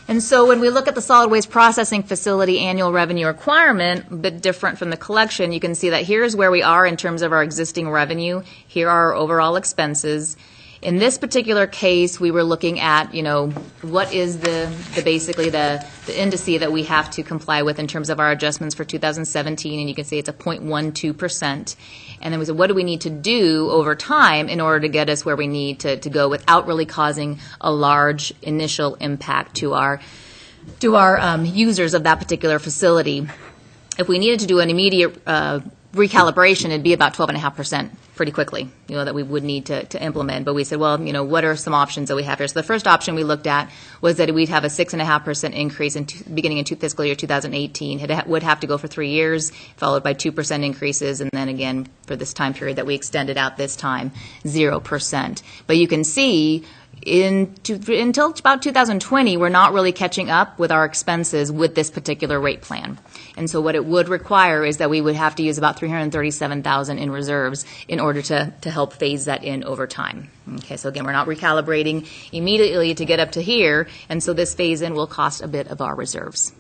And so when we look at the solid waste processing facility annual revenue requirement, a bit different from the collection, you can see that here's where we are in terms of our existing revenue. Here are our overall expenses. In this particular case, we were looking at, what is basically the indice that we have to comply with in terms of our adjustments for 2017, and you can see it's a 0.12%. And then we said, what do we need to do over time in order to get us where we need to go without really causing a large initial impact to our to our users of that particular facility. If we needed to do an immediate recalibration, it'd be about 12.5% pretty quickly, that we would need to implement. But we said, well, what are some options that we have here? So the first option we looked at was that we'd have a 6.5% increase beginning in fiscal year 2018. It would have to go for 3 years, followed by 2% increases, and then again for this time period that we extended out this time, 0%. But you can see until about 2020, we're not really catching up with our expenses with this particular rate plan. And so what it would require is that we would have to use about $337,000 in reserves in order to help phase that in over time. Okay, so again, we're not recalibrating immediately to get up to here, and so this phase-in will cost a bit of our reserves.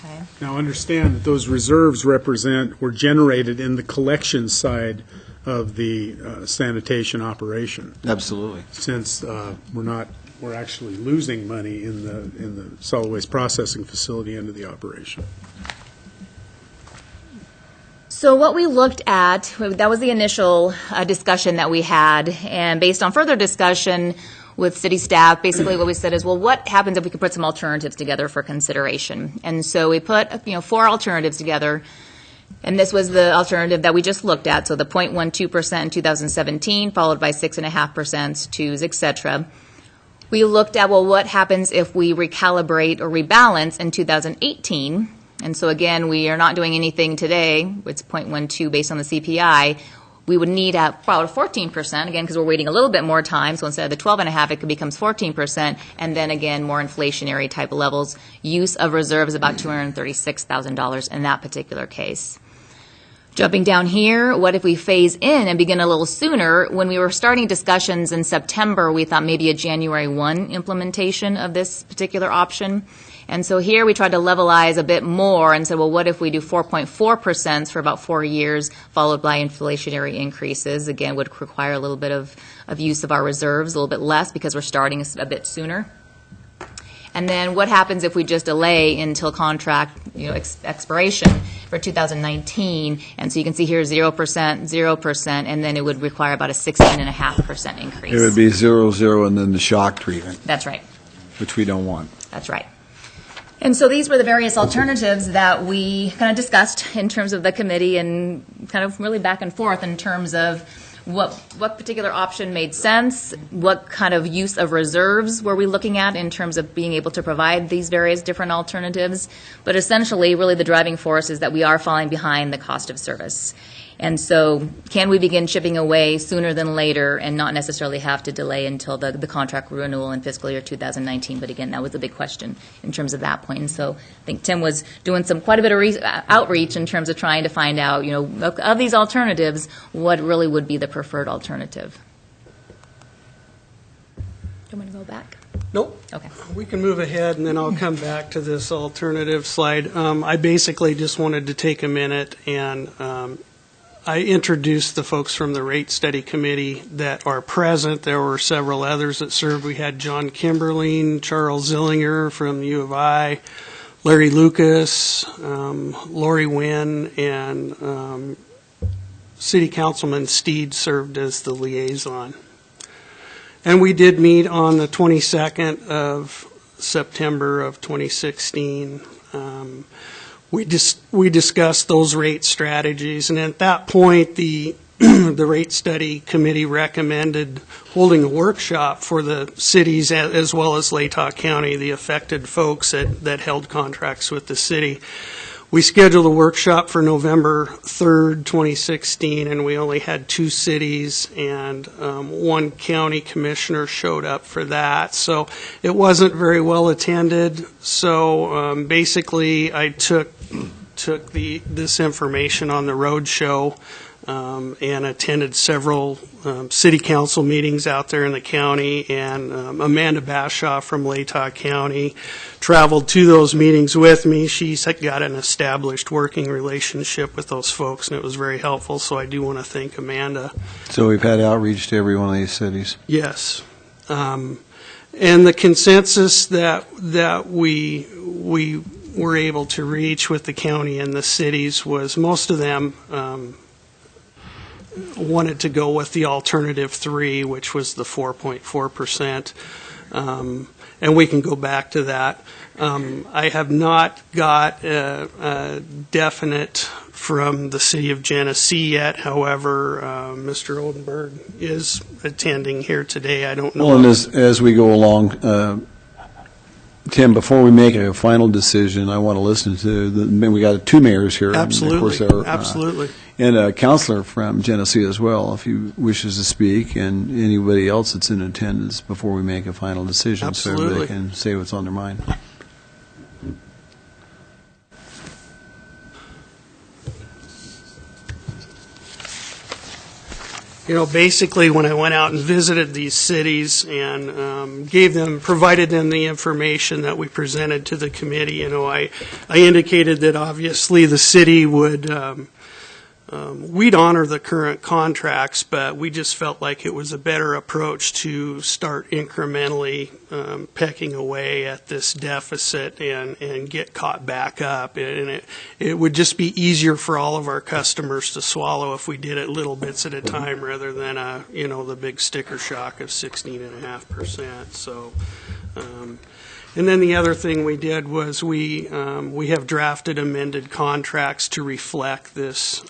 Okay. Now understand that those reserves were generated in the collection side of the sanitation operation. Absolutely. Since we're actually losing money in the solid waste processing facility end of the operation. So what we looked at, that was the initial discussion that we had, and based on further discussion with city staff, basically what we said is, well, what happens if we could put some alternatives together for consideration? And so we put 4 alternatives together. And this was the alternative that we just looked at, so the 0.12% in 2017, followed by 6.5%, 2s, et cetera. We looked at, well, what happens if we recalibrate or rebalance in 2018? And so, again, we are not doing anything today. It's 0.12 based on the CPI. We would need about 14%, again, because we're waiting a little bit more time. So instead of the 12.5%, it becomes 14%. And then, again, more inflationary type of levels. Use of reserves about $236,000 in that particular case. Jumping down here, what if we phase in and begin a little sooner? When we were starting discussions in September, we thought maybe a January 1 implementation of this particular option. And so here we tried to levelize a bit more and said, well, what if we do 4.4% for about 4 years, followed by inflationary increases? Again, would require a little bit of use of our reserves, a little bit less because we're starting a bit sooner. And then what happens if we just delay until contract expiration for 2019? And so you can see here 0%, 0%, and then it would require about a 16.5% increase. It would be 0, 0, and then the shock treatment. That's right. Which we don't want. That's right. And so these were the various alternatives that we kind of discussed in terms of the committee and kind of really back and forth in terms of what particular option made sense, what kind of use of reserves were we looking at in terms of being able to provide these various different alternatives. But essentially, really the driving force is that we are falling behind the cost of service. And so can we begin chipping away sooner than later and not necessarily have to delay until the contract renewal in fiscal year 2019? But again, that was a big question in terms of that point. And so I think Tim was doing quite a bit of outreach in terms of trying to find out, of these alternatives, what really would be the preferred alternative. Do you want me to go back? Nope. Okay. We can move ahead, and then I'll come back to this alternative slide. I basically just wanted to take a minute and I introduced the folks from the Rate Study Committee that are present. There were several others that served. We had John Kimberling, Charles Zillinger from the U of I, Larry Lucas, Lori Wynn, and City Councilman Steed served as the liaison. And we did meet on the 22nd of September of 2016. We discussed those rate strategies, and at that point, the Rate Study Committee recommended holding a workshop for the cities as well as Latah County, the affected folks that held contracts with the city. We scheduled a workshop for November 3rd, 2016, and we only had 2 cities, and 1 county commissioner showed up for that. So it wasn't very well attended. So basically, I took this information on the road show and attended several city council meetings out there in the county, and Amanda Bashaw from Latah County traveled to those meetings with me. She's got an established working relationship with those folks, and it was very helpful, so I do want to thank Amanda. So we've had outreach to every one of these cities. Yes. And the consensus that we were able to reach with the county and the cities was most of them wanted to go with the alternative 3, which was the 4.4%. And we can go back to that. I have not got a definite from the city of Genesee yet. However, Mr. Oldenburg is attending here today. I don't know. Well, and as we go along, Tim, before we make a final decision, I want to listen to we got two mayors here. Absolutely. And of course, our, Absolutely. And a counselor from Genesee as well, if he wishes to speak, and anybody else that's in attendance before we make a final decision. Absolutely. So everybody can say what's on their mind. You know, basically, when I went out and visited these cities and provided them the information that we presented to the committee, you know, I indicated that obviously the city would, we'd honor the current contracts, but we just felt like it was a better approach to start incrementally pecking away at this deficit and get caught back up. And it would just be easier for all of our customers to swallow if we did it little bits at a time rather than, the big sticker shock of 16.5%. So, and then the other thing we did was we have drafted amended contracts to reflect this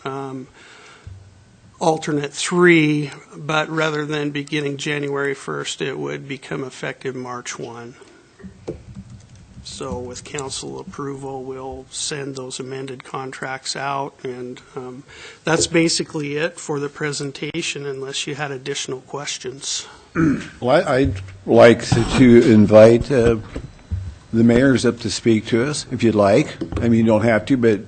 alternate 3, but rather than beginning January 1st, it would become effective March 1. So with council approval, we'll send those amended contracts out, and that's basically it for the presentation, unless you had additional questions. Well, I'd like to invite the mayors up to speak to us, if you'd like. I mean, you don't have to, but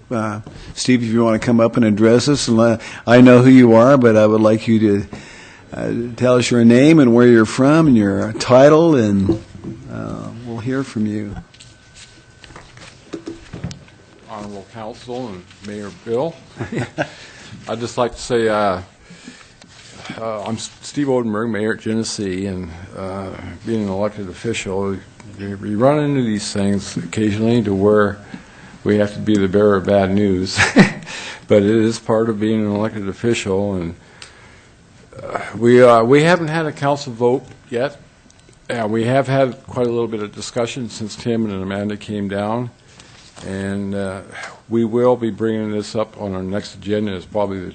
Steve, if you want to come up and address us, and I know who you are, but I would like you to tell us your name and where you're from and your title, and we'll hear from you. Honorable Council and Mayor Bill, I'd just like to say I'm Steve Oldenburg, Mayor at Genesee, and being an elected official, we run into these things occasionally to where we have to be the bearer of bad news, but it is part of being an elected official, and we haven't had a council vote yet. We have had quite a little bit of discussion since Tim and Amanda came down, and we will be bringing this up on our next agenda as probably the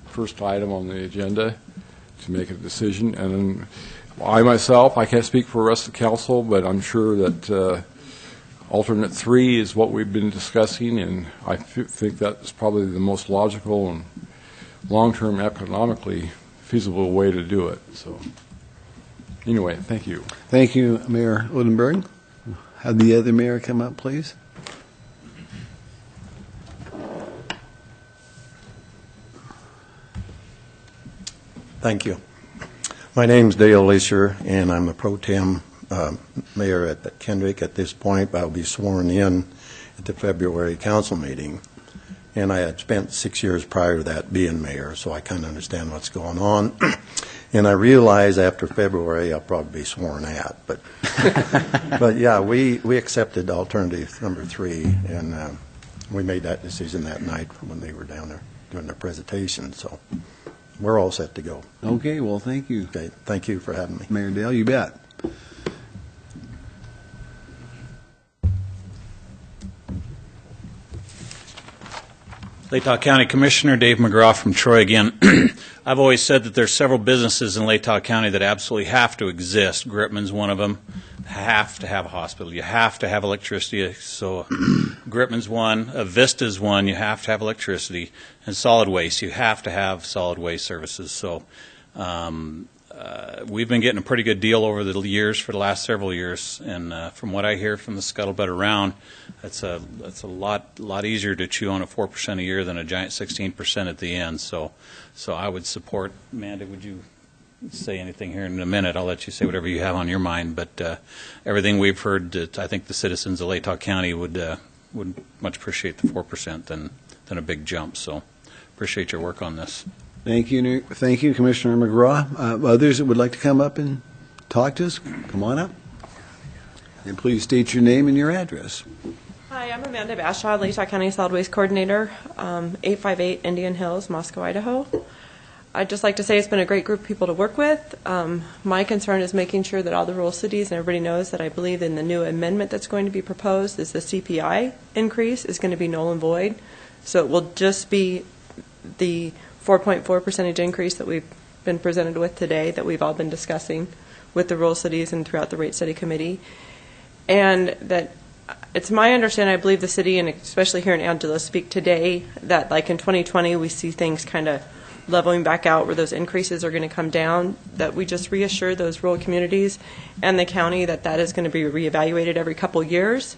first item on the agenda to make a decision. And then I myself, I can't speak for the rest of the council, but I'm sure that alternate 3 is what we've been discussing, and I think that's probably the most logical and long-term economically feasible way to do it. So anyway, thank you. Thank you, Mayor Oldenburg. Have the other mayor come up, please. Thank you. My name's Dale Leisher, and I'm the pro tem mayor at Kendrick at this point. I'll be sworn in at the February council meeting. And I had spent 6 years prior to that being mayor, so I kind of understand what's going on. And I realize after February I'll probably be sworn at. But, but yeah, we accepted alternative number 3, and we made that decision that night when they were down there doing their presentation. So we're all set to go. Okay, well, thank you. Okay, thank you for having me. Mayor Dale, you bet. Latah County Commissioner Dave McGraw from Troy again. I've always said that there's several businesses in Latah County that absolutely have to exist. Gritman's one of them. Have to have a hospital. You have to have electricity. So Gritman's one. Vista's one. You have to have electricity. And solid waste. You have to have solid waste services. So we've been getting a pretty good deal over the years for the last several years. And from what I hear from the scuttlebutt around, that's a lot easier to chew on at 4% a year than a giant 16% at the end. So I would support. Amanda, would you say anything here in a minute? I'll let you say whatever you have on your mind. But everything we've heard, I think the citizens of Latah County would much appreciate the 4% than a big jump. So appreciate your work on this. Thank you, Commissioner McGraw. Others that would like to come up and talk to us, come on up. And please state your name and your address. Hi, I'm Amanda Bashaw, Latah County Solid Waste Coordinator, 858 Indian Hills, Moscow, Idaho. I'd just like to say it's been a great group of people to work with. My concern is making sure that all the rural cities and everybody knows that I believe in the new amendment that's going to be proposed is the CPI increase is going to be null and void. So it will just be the 4.4% increase that we've been presented with today that we've all been discussing with the rural cities and throughout the rate study committee. And that it's my understanding, I believe the city, and especially here in Angelo, speak today that like in 2020 we see things kind of leveling back out where those increases are going to come down, that we just reassure those rural communities and the county that that is going to be reevaluated every couple years,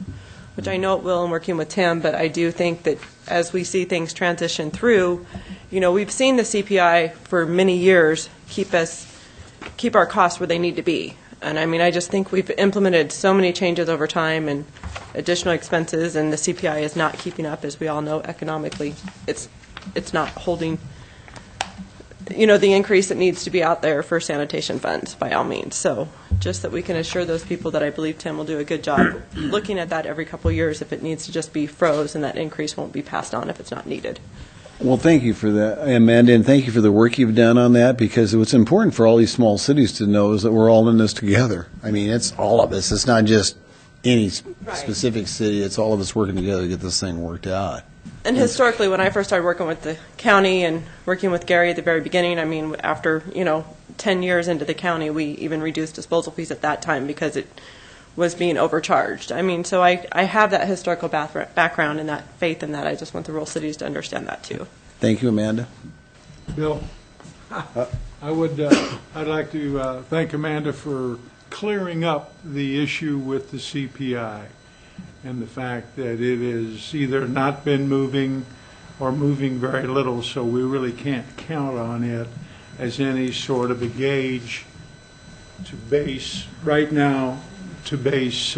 which I know it will in working with Tim, but I do think that as we see things transition through, you know, we've seen the CPI for many years keep our costs where they need to be. And I mean, I just think we've implemented so many changes over time and additional expenses, and the CPI is not keeping up, as we all know, economically. It's not holding, you know, the increase that needs to be out there for sanitation funds by all means. So just that we can assure those people that I believe Tim will do a good job looking at that every couple of years if it needs to just be froze, and that increase won't be passed on if it's not needed. Well, thank you for that, Amanda, and thank you for the work you've done on that, because what's important for all these small cities to know is that we're all in this together. I mean, it's all of us. It's not just any specific city. It's all of us working together to get this thing worked out. And historically, when I first started working with the county and working with Gary at the very beginning, I mean, after, 10 years into the county, we even reduced disposal fees at that time because it was being overcharged. I mean, so I have that historical background and that faith in that. I just want the rural cities to understand that too. Thank you, Amanda. Bill, I'd like to thank Amanda for clearing up the issue with the CPI and the fact that it has either not been moving or moving very little, so we really can't count on it as any sort of a gauge to base right now to base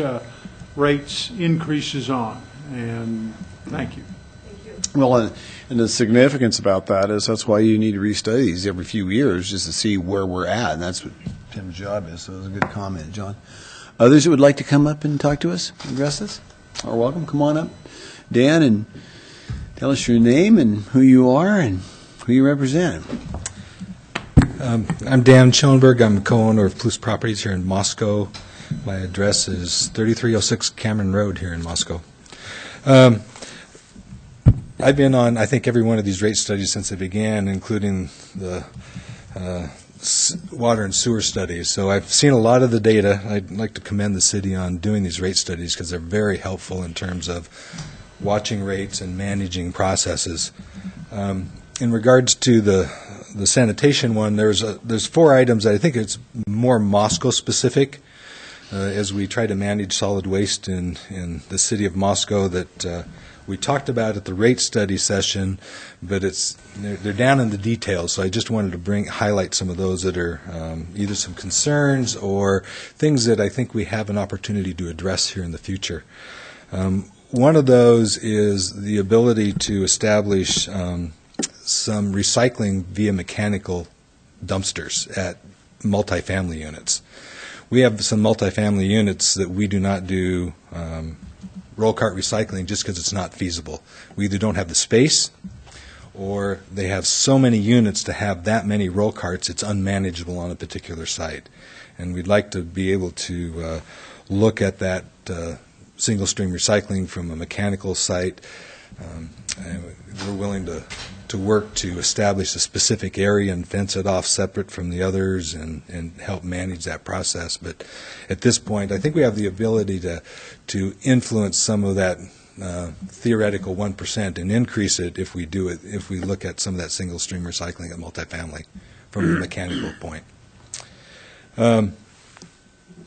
rates increases on. And thank you. Well, and the significance about that is that's why you need to restudy these every few years just to see where we're at, and that's what Tim's job is. So it was a good comment, John. Others that would like to come up and talk to us, address us, are welcome. Come on up, Dan, and tell us your name and who you are and who you represent. I'm Dan Schoenberg. I'm a co-owner of Plus Properties here in Moscow. My address is 3306 Cameron Road here in Moscow. I've been on, I think, every one of these rate studies since they began, including the water and sewer studies. So I've seen a lot of the data. I'd like to commend the city on doing these rate studies because they're very helpful in terms of watching rates and managing processes. In regards to the sanitation one, there's 4 items that I think it's more Moscow specific. As we try to manage solid waste in the city of Moscow that we talked about at the rate study session, but they're down in the details. So I just wanted to highlight some of those that are either some concerns or things that I think we have an opportunity to address here in the future. One of those is the ability to establish some recycling via mechanical dumpsters at multifamily units. We have some multifamily units that we do not do roll cart recycling just because it's not feasible. We either don't have the space or they have so many units to have that many roll carts it's unmanageable on a particular site. And we'd like to be able to look at that single stream recycling from a mechanical site. And we're willing to work to establish a specific area and fence it off separate from the others and help manage that process. But at this point, I think we have the ability to influence some of that theoretical 1% and increase it if we look at some of that single stream recycling at multifamily from a mechanical point.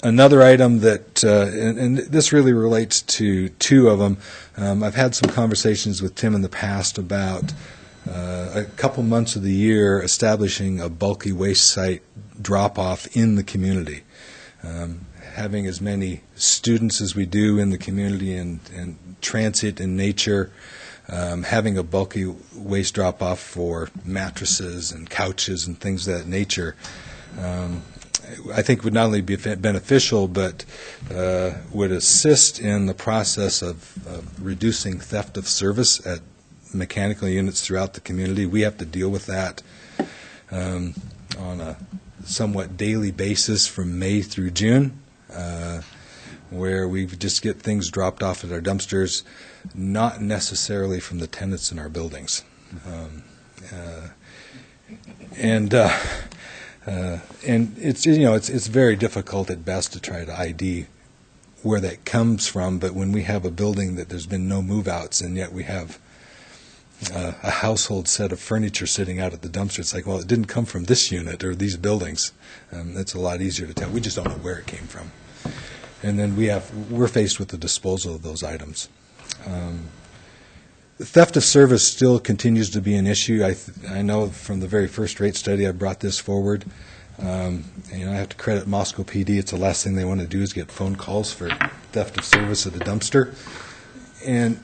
Another item that, and this really relates to 2 of them, I've had some conversations with Tim in the past about a couple months of the year establishing a bulky waste site drop-off in the community. Having as many students as we do in the community and transit in nature, having a bulky waste drop-off for mattresses and couches and things of that nature, I think would not only be beneficial, but would assist in the process of reducing theft of service at mechanical units throughout the community. We have to deal with that on a somewhat daily basis from May through June, where we just get things dropped off at our dumpsters, not necessarily from the tenants in our buildings. And it's, you know, it's very difficult at best to try to ID where that comes from, but when we have a building that there's been no move-outs and yet we have a household set of furniture sitting out at the dumpster, it's like, well, it didn't come from this unit or these buildings. That's a lot easier to tell. We just don't know where it came from. And then we're faced with the disposal of those items. The theft of service still continues to be an issue. I know from the very first rate study I brought this forward. I have to credit Moscow PD. It's the last thing they want to do is get phone calls for theft of service at a dumpster. And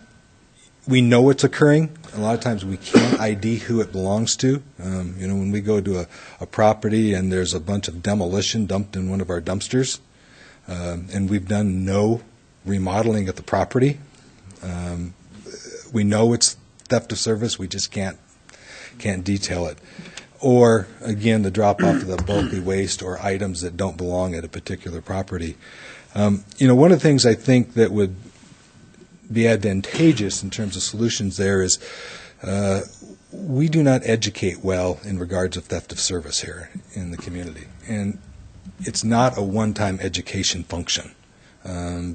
we know it's occurring. A lot of times we can't ID who it belongs to. When we go to a property and there's a bunch of demolition dumped in one of our dumpsters, and we've done no remodeling at the property, we know it's theft of service. We just can't detail it. Or, again, the drop-off of the bulky waste or items that don't belong at a particular property. One of the things I think that would be advantageous in terms of solutions there is we do not educate well in regards of theft of service here in the community. And it's not a one-time education function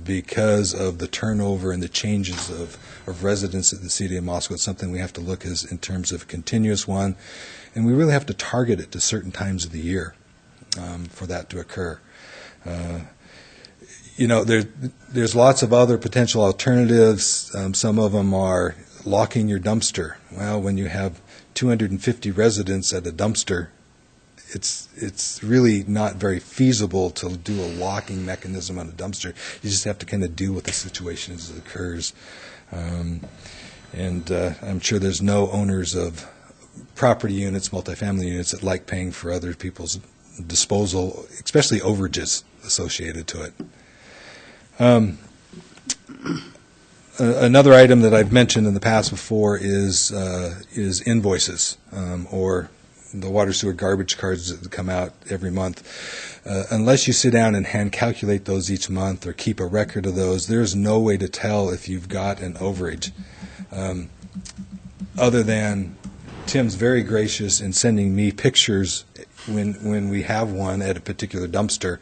because of the turnover and the changes of residents in the city of Moscow. It's something we have to look at in terms of a continuous one. And we really have to target it to certain times of the year for that to occur. There's lots of other potential alternatives. Some of them are locking your dumpster. Well, when you have 250 residents at a dumpster, it's really not very feasible to do a locking mechanism on a dumpster. You just have to kind of deal with the situation as it occurs. I'm sure there's no owners of property units, multifamily units, that like paying for other people's disposal, especially overages associated to it. Another item that I've mentioned in the past before is invoices or the water sewer garbage cards that come out every month. Unless you sit down and hand calculate those each month or keep a record of those, there's no way to tell if you've got an overage. Other than Tim's very gracious in sending me pictures when we have one at a particular dumpster.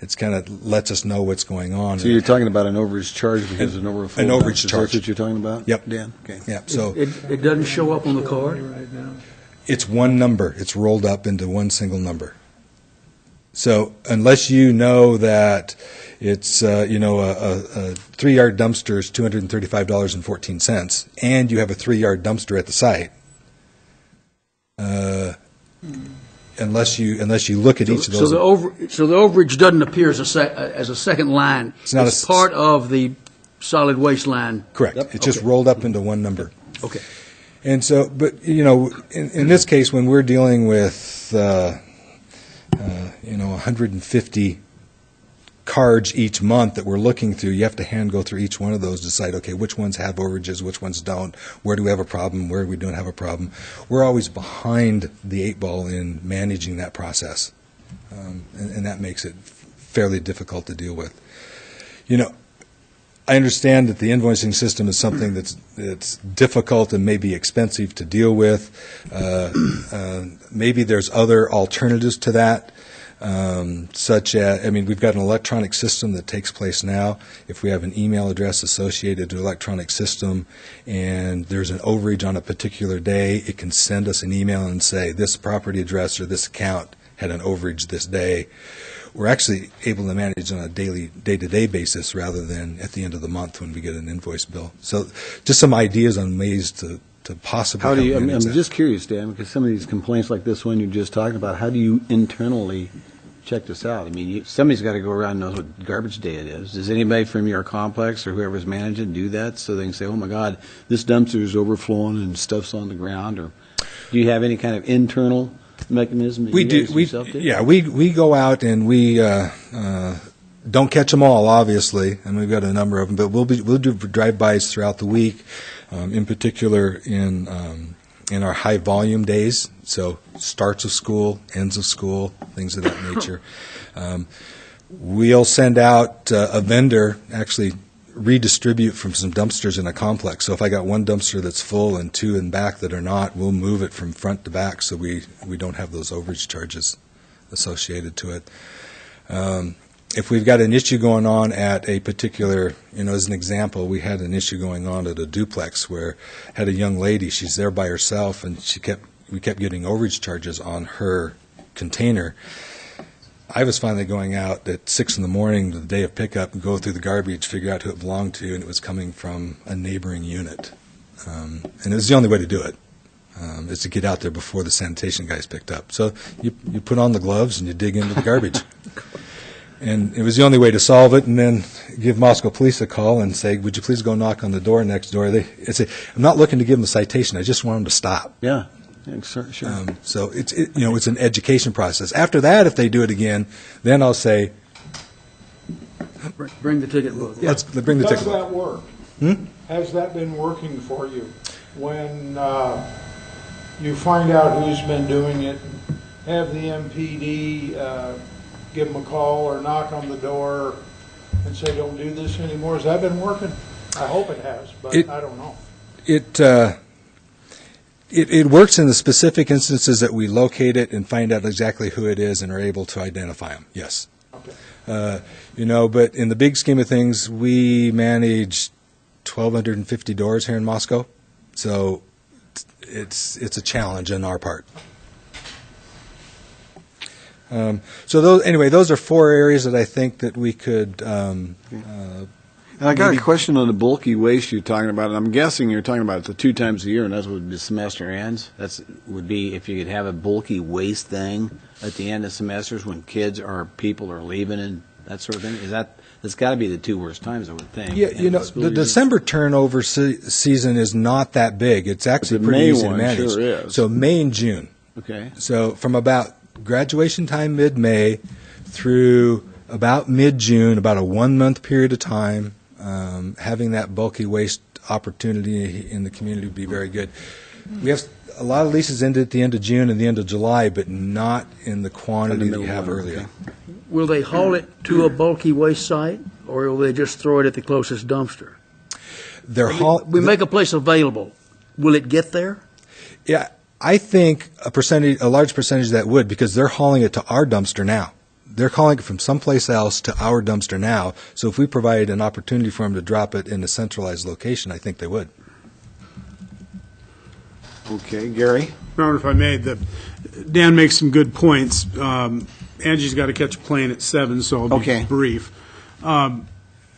It's kind of lets us know what's going on. So you're talking about an overage charge because of an overflow? An overage charge. That's what you're talking about? Yep. Dan? Okay. Yep. So it doesn't show up on the card? It's one number. It's rolled up into one single number. So unless you know that it's a 3-yard dumpster is $235.14, and you have a 3-yard dumpster at the site, unless you look at each of those. So the overage doesn't appear as a second line. It's part of the solid waste line. Correct. Yep. It's just rolled up into one number. Okay. And so, but in this case, when we're dealing with 150 cards each month that we're looking through, you have to hand go through each one of those to decide, okay, which ones have overages, which ones don't, where do we have a problem, where we don't have a problem. We're always behind the 8 ball in managing that process, and that makes it fairly difficult to deal with. I understand that the invoicing system is something that's difficult and maybe expensive to deal with. Maybe there's other alternatives to that. Such as, we've got an electronic system that takes place now. If we have an email address associated to the electronic system and there's an overage on a particular day, it can send us an email and say, this property address or this account had an overage this day. We're actually able to manage on a day-to-day basis rather than at the end of the month when we get an invoice bill. So just some ideas on ways to possibly how do you, I'm just curious, Dan, because some of these complaints like this one you're just talking about, how do you internally check this out? Somebody's got to go around and knows what garbage day it is. Does anybody from your complex or whoever's managing do that so they can say, oh, my God, this dumpster is overflowing and stuff's on the ground? Or do you have any kind of internal mechanism that we you do. guys yourself do? Yeah, we go out and we don't catch them all, obviously, and we've got a number of them, but we'll do drive-bys throughout the week. In particular, in in our high-volume days, so starts of school, ends of school, things of that nature. We'll send out a vendor, actually redistribute from some dumpsters in a complex. So if I got one dumpster that's full and two in back that are not, we'll move it from front to back so we don't have those overage charges associated to it. If we've got an issue going on at a particular, as an example, we had an issue going on at a duplex where had a young lady, she's there by herself, and we kept getting overage charges on her container. I was finally going out at 6 in the morning the day of pickup and go through the garbage, figure out who it belonged to, and it was coming from a neighboring unit. And it was the only way to do it, is to get out there before the sanitation guys picked up. So you put on the gloves and you dig into the garbage. And it was the only way to solve it, and then give Moscow Police a call and say, would you please go knock on the door next door? I'm not looking to give them a citation. I just want them to stop. Yeah. Sure. So it's an education process. After that, if they do it again, then I'll say, Bring the ticket book. yeah, bring the ticket book. Does that work? Has that been working for you? When you find out who's been doing it, have the MPD give them a call or knock on the door and say, don't do this anymore? Has that been working? I hope it has, but I don't know. It works in the specific instances that we locate it and find out exactly who it is and are able to identify them, yes. Okay. But in the big scheme of things, we manage 1,250 doors here in Moscow, so it's a challenge on our part. So those are 4 areas that I think that we could. And I got a question on the bulky waste you're talking about, and I'm guessing you're talking about it 2 times a year, and that's when the semester ends. That would be if you could have a bulky waste thing at the end of semesters when kids or people are leaving and that sort of thing. That's got to be the 2 worst times, I would think. Yeah, the December turnover season is not that big. It's actually pretty easy to manage. Sure is. So May and June. Okay. So from about graduation time mid-May through about mid-June, about a 1-month period of time, having that bulky waste opportunity in the community would be very good. We have a lot of leases ended at the end of June and the end of July, but not in the quantity that you have earlier. Will they haul it to a bulky waste site, or will they just throw it at the closest dumpster? We make a place available. Will it get there? Yeah, I think a large percentage of that would, because they're hauling it to our dumpster now. They're hauling it from someplace else to our dumpster now. So if we provide an opportunity for them to drop it in a centralized location, I think they would. Okay, Gary? Robert, if I may, Dan makes some good points. Angie's got to catch a plane at 7, so I'll be brief.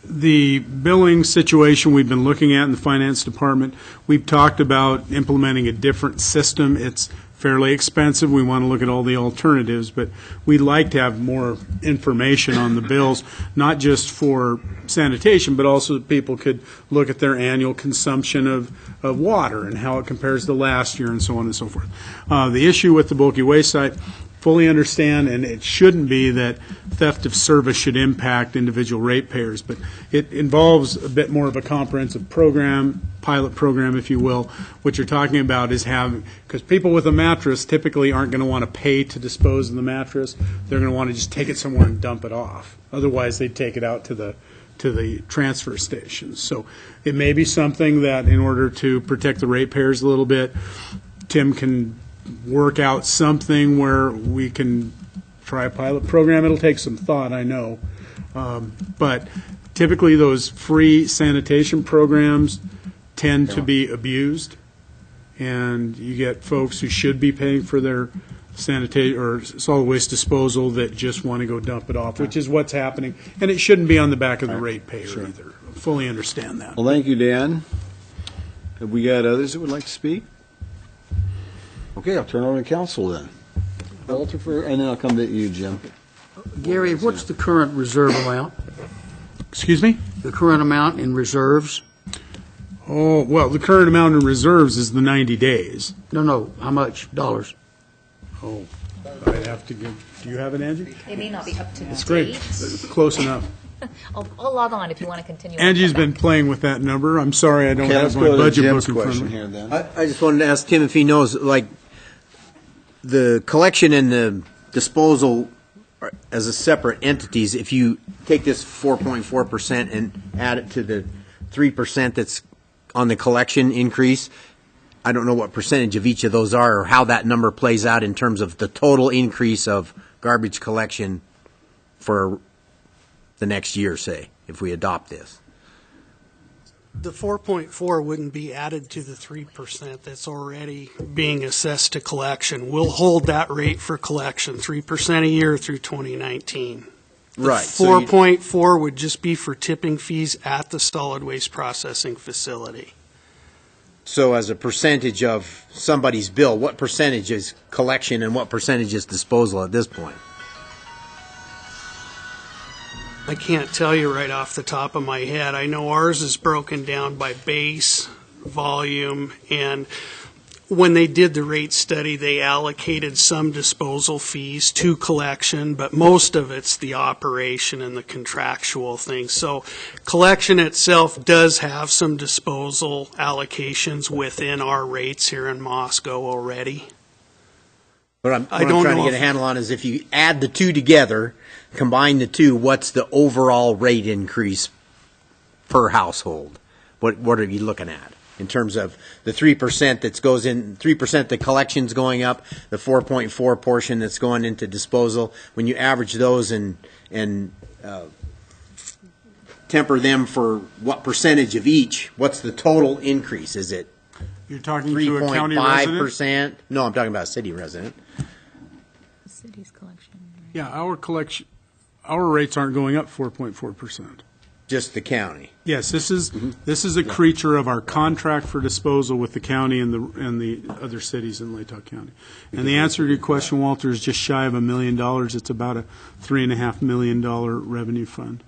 The billing situation we've been looking at in the finance department, we've talked about implementing a different system. It's fairly expensive. We want to look at all the alternatives, but we'd like to have more information on the bills, not just for sanitation, but also that people could look at their annual consumption of water and how it compares to last year and so on and so forth. The issue with the bulky waste site, fully understand, and it shouldn't be that theft of service should impact individual ratepayers, but it involves a bit more of a comprehensive program, pilot program, if you will. What you're talking about is because people with a mattress typically aren't going to want to pay to dispose of the mattress. They're going to want to just take it somewhere and dump it off. Otherwise, they'd take it out to the transfer stations. So it may be something that, in order to protect the ratepayers a little bit, Tim can work out something where we can try a pilot program. It'll take some thought, I know. But typically those free sanitation programs tend to be abused, and you get folks who should be paying for their sanitation or solid waste disposal that just want to go dump it off, which is what's happening. And it shouldn't be on the back of the ratepayer either. Fully understand that. Well, thank you, Dan. Have we got others that would like to speak? Okay, I'll turn over to council then. Walter, and then I'll come to you, Jim. Gary, what's the current reserve amount? Excuse me? The current amount in reserves? Oh, well, the current amount in reserves is the 90 days. No, how much? Dollars? Oh, I'd have to give. Do you have it, Angie? It may not be up to That's date. great. Close enough. I'll log on if you want to continue. Angie's been playing with that number. I'm sorry I don't Okay, let's have my go to budget Jim's book in front of question me. here then. I just wanted to ask Tim if he knows, like, the collection and the disposal as a separate entities, if you take this 4.4% and add it to the 3% that's on the collection increase, I don't know what percentage of each of those are or how that number plays out in terms of the total increase of garbage collection for the next year, say, if we adopt this. The 4.4 wouldn't be added to the 3% that's already being assessed to collection. We'll hold that rate for collection, 3% a year through 2019. The Right. 4.4 would just be for tipping fees at the solid waste processing facility. So as a percentage of somebody's bill, what percentage is collection and what percentage is disposal at this point? I can't tell you right off the top of my head. I know ours is broken down by base, volume, and when they did the rate study, they allocated some disposal fees to collection, but most of it's the operation and the contractual thing. So collection itself does have some disposal allocations within our rates here in Moscow already. What I'm I don't trying to know get a if- handle on is if you add the two together, combine the two, what's the overall rate increase per household? What are you looking at in terms of the 3% that goes in, 3% the collection's going up, the 4.4 portion that's going into disposal? When you average those and temper them for what percentage of each, what's the total increase? Is it You're talking to a county resident? 3.5%? No, I'm talking about a city resident. City's collection. Yeah, our rates aren't going up 4.4%. Just the county. Yes, this is a creature of our contract for disposal with the county and the other cities in Latah County. And the answer to your question, Walter, is just shy of $1 million. It's about a $3.5 million revenue fund.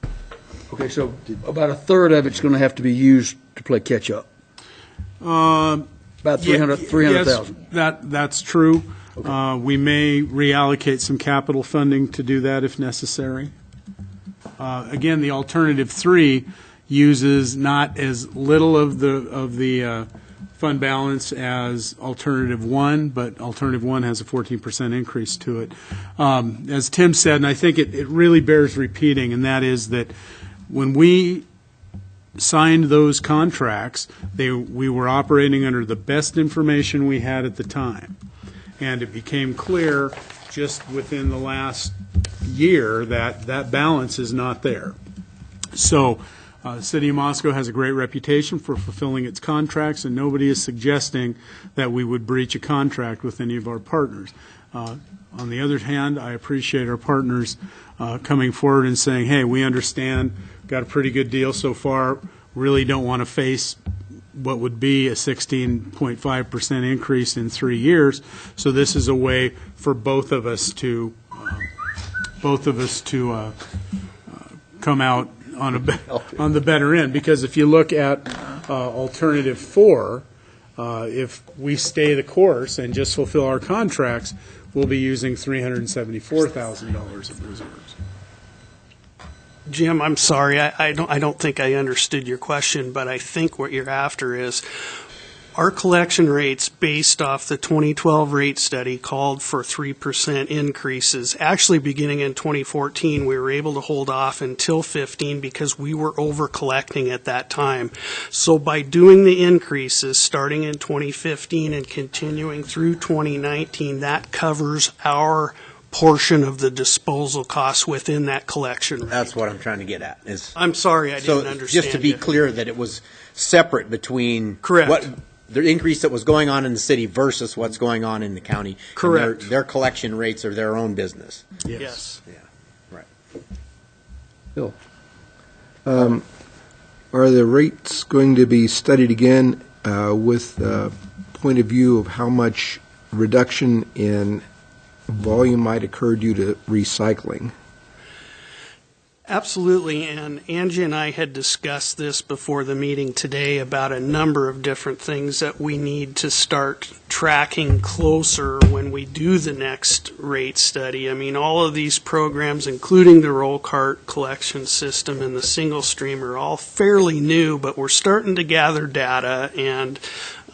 Okay, so about a third of it's going to have to be used to play catch-up. About 300,000. Yes, that's true. Okay. We may reallocate some capital funding to do that if necessary. Again, the alternative 3 uses not as little of the fund balance as alternative 1, but alternative 1 has a 14% increase to it. As Tim said, and I think it really bears repeating, and that is that when we signed those contracts, we were operating under the best information we had at the time. And it became clear just within the last year that that balance is not there. So the City of Moscow has a great reputation for fulfilling its contracts, and nobody is suggesting that we would breach a contract with any of our partners. On the other hand, I appreciate our partners coming forward and saying, hey, we understand, got a pretty good deal so far, really don't want to face what would be a 16.5% increase in 3 years. So this is a way for both of us to come out on the better end. Because if you look at alternative 4, if we stay the course and just fulfill our contracts, we'll be using $374,000 of reserves. Jim, I'm sorry, I don't think I understood your question, but I think what you're after is our collection rates based off the 2012 rate study called for 3% increases. Actually, beginning in 2014, we were able to hold off until 15 because we were over collecting at that time. So by doing the increases starting in 2015 and continuing through 2019, that covers our portion of the disposal costs within that collection rate. That's what I'm trying to get at. I'm sorry, I didn't understand. So just to be clear that it was separate between Correct. what the increase that was going on in the city versus what's going on in the county. Correct. And their collection rates are their own business. Yes. Yeah, right. Bill, are the rates going to be studied again with the point of view of how much reduction in volume might occur due to recycling? Absolutely, and Angie and I had discussed this before the meeting today about a number of different things that we need to start tracking closer when we do the next rate study. I mean, all of these programs, including the roll cart collection system and the single stream, are all fairly new, but we're starting to gather data, and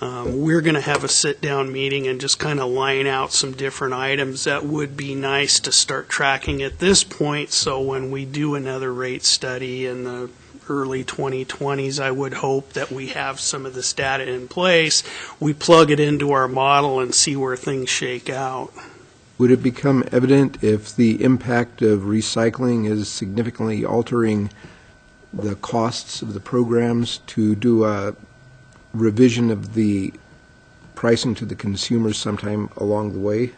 we're going to have a sit-down meeting and just kind of line out some different items that would be nice to start tracking at this point, so when we do another rate study in the early 2020s, I would hope that we have some of this data in place. We plug it into our model and see where things shake out. Would it become evident if the impact of recycling is significantly altering the costs of the programs to do a revision of the pricing to the consumers sometime along the way?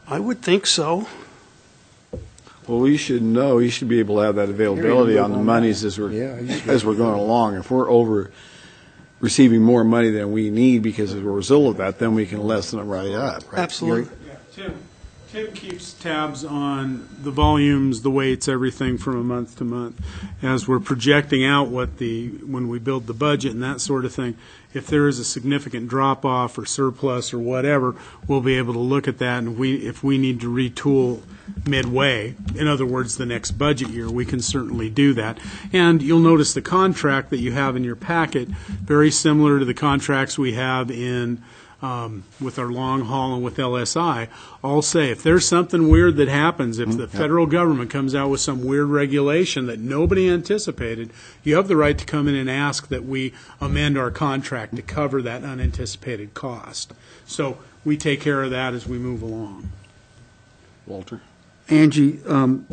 I would think so. Well, we should know. You should be able to have that availability on the monies as we're going along. If we're over receiving more money than we need because as a result of that, then we can lessen it right up. Right? Absolutely. Tim keeps tabs on the volumes, the weights, everything from a month to month. As we're projecting out when we build the budget and that sort of thing, if there is a significant drop-off or surplus or whatever, we'll be able to look at that, and if we need to retool midway, in other words, the next budget year, we can certainly do that. And you'll notice the contract that you have in your packet, very similar to the contracts we have in with our long haul and with LSI, all say if there's something weird that happens, if the federal government comes out with some weird regulation that nobody anticipated, you have the right to come in and ask that we amend our contract to cover that unanticipated cost. So we take care of that as we move along. Walter? Angie,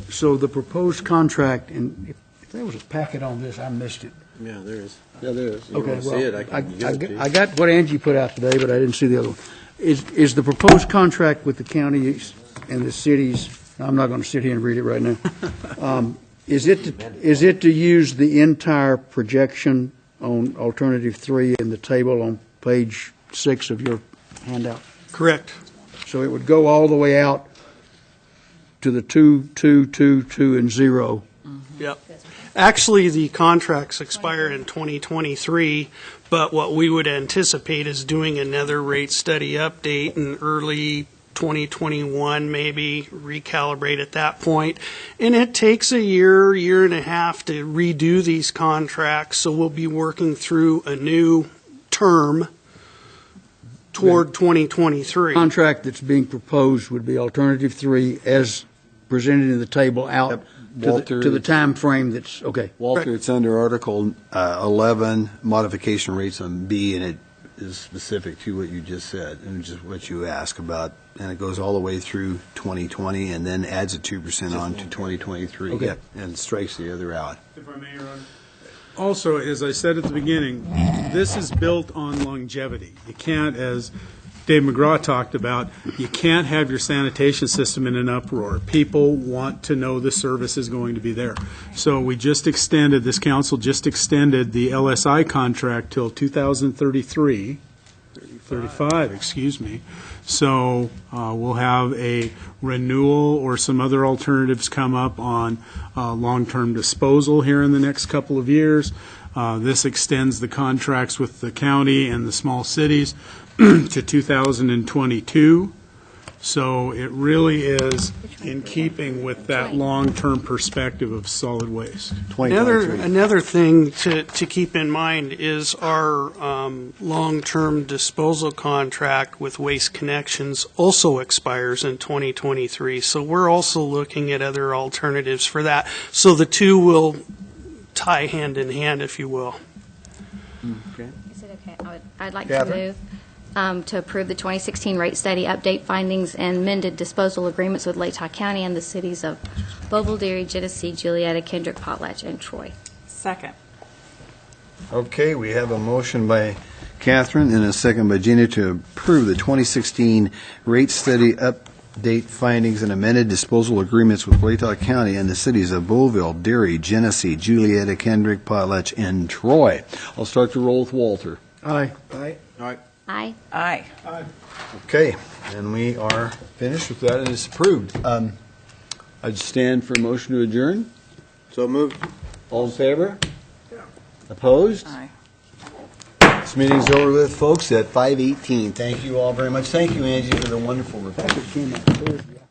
so the proposed contract, and if there was a packet on this, I missed it. Yeah, there is. Yeah, there is. You want to see it? I can give it to you. I got what Angie put out today, but I didn't see the other one. Is the proposed contract with the counties and the cities, I'm not going to sit here and read it right now, is it to use the entire projection on Alternative 3 in the table on page 6 of your handout? Correct. So it would go all the way out to the 2, 2, 2, 2, and 0. Yep. Actually, the contracts expire in 2023, but what we would anticipate is doing another rate study update in early 2021, maybe recalibrate at that point. And it takes a year, year and a half to redo these contracts, so we'll be working through a new term toward 2023. The contract that's being proposed would be Alternative 3 as presented in the table out to the time frame that's, okay. Walter, it's under Article 11, modification rates on B, and it is specific to what you just said and just what you asked about, and it goes all the way through 2020 and then adds a 2% on to 2023. Okay. Yep, and strikes the other out. If I may, Your Honor. Also, as I said at the beginning, this is built on longevity. You can't, as Dave McGraw talked about, you can't have your sanitation system in an uproar. People want to know the service is going to be there. So we just extended, this council just extended the LSI contract till 2033, 35, excuse me. So we'll have a renewal or some other alternatives come up on long-term disposal here in the next couple of years. This extends the contracts with the county and the small cities to 2022. So it really is in keeping with that long-term perspective of solid waste. Another thing to keep in mind is our long-term disposal contract with Waste Connections also expires in 2023. So we're also looking at other alternatives for that. So the two will tie hand in hand, if you will. Okay. Is it okay? I'd like Catherine? to move to approve the 2016 rate study update findings and amended disposal agreements with Latah County and the cities of Bovell, Deary, Genesee, Julietta, Kendrick, Potlatch, and Troy. Second. Okay, we have a motion by Catherine and a second by Gina to approve the 2016 rate study update findings and amended disposal agreements with Latah County and the cities of Bovell, Deary, Genesee, Julietta, Kendrick, Potlatch, and Troy. I'll start the roll with Walter. Aye. Aye. Aye. Aye. Okay, and we are finished with that, and it's approved. I'd stand for a motion to adjourn. So moved. All in favor? Opposed? Aye. This meeting's over with, folks, at 5:18. Thank you all very much. Thank you, Angie, for the wonderful report. It came out Thursday.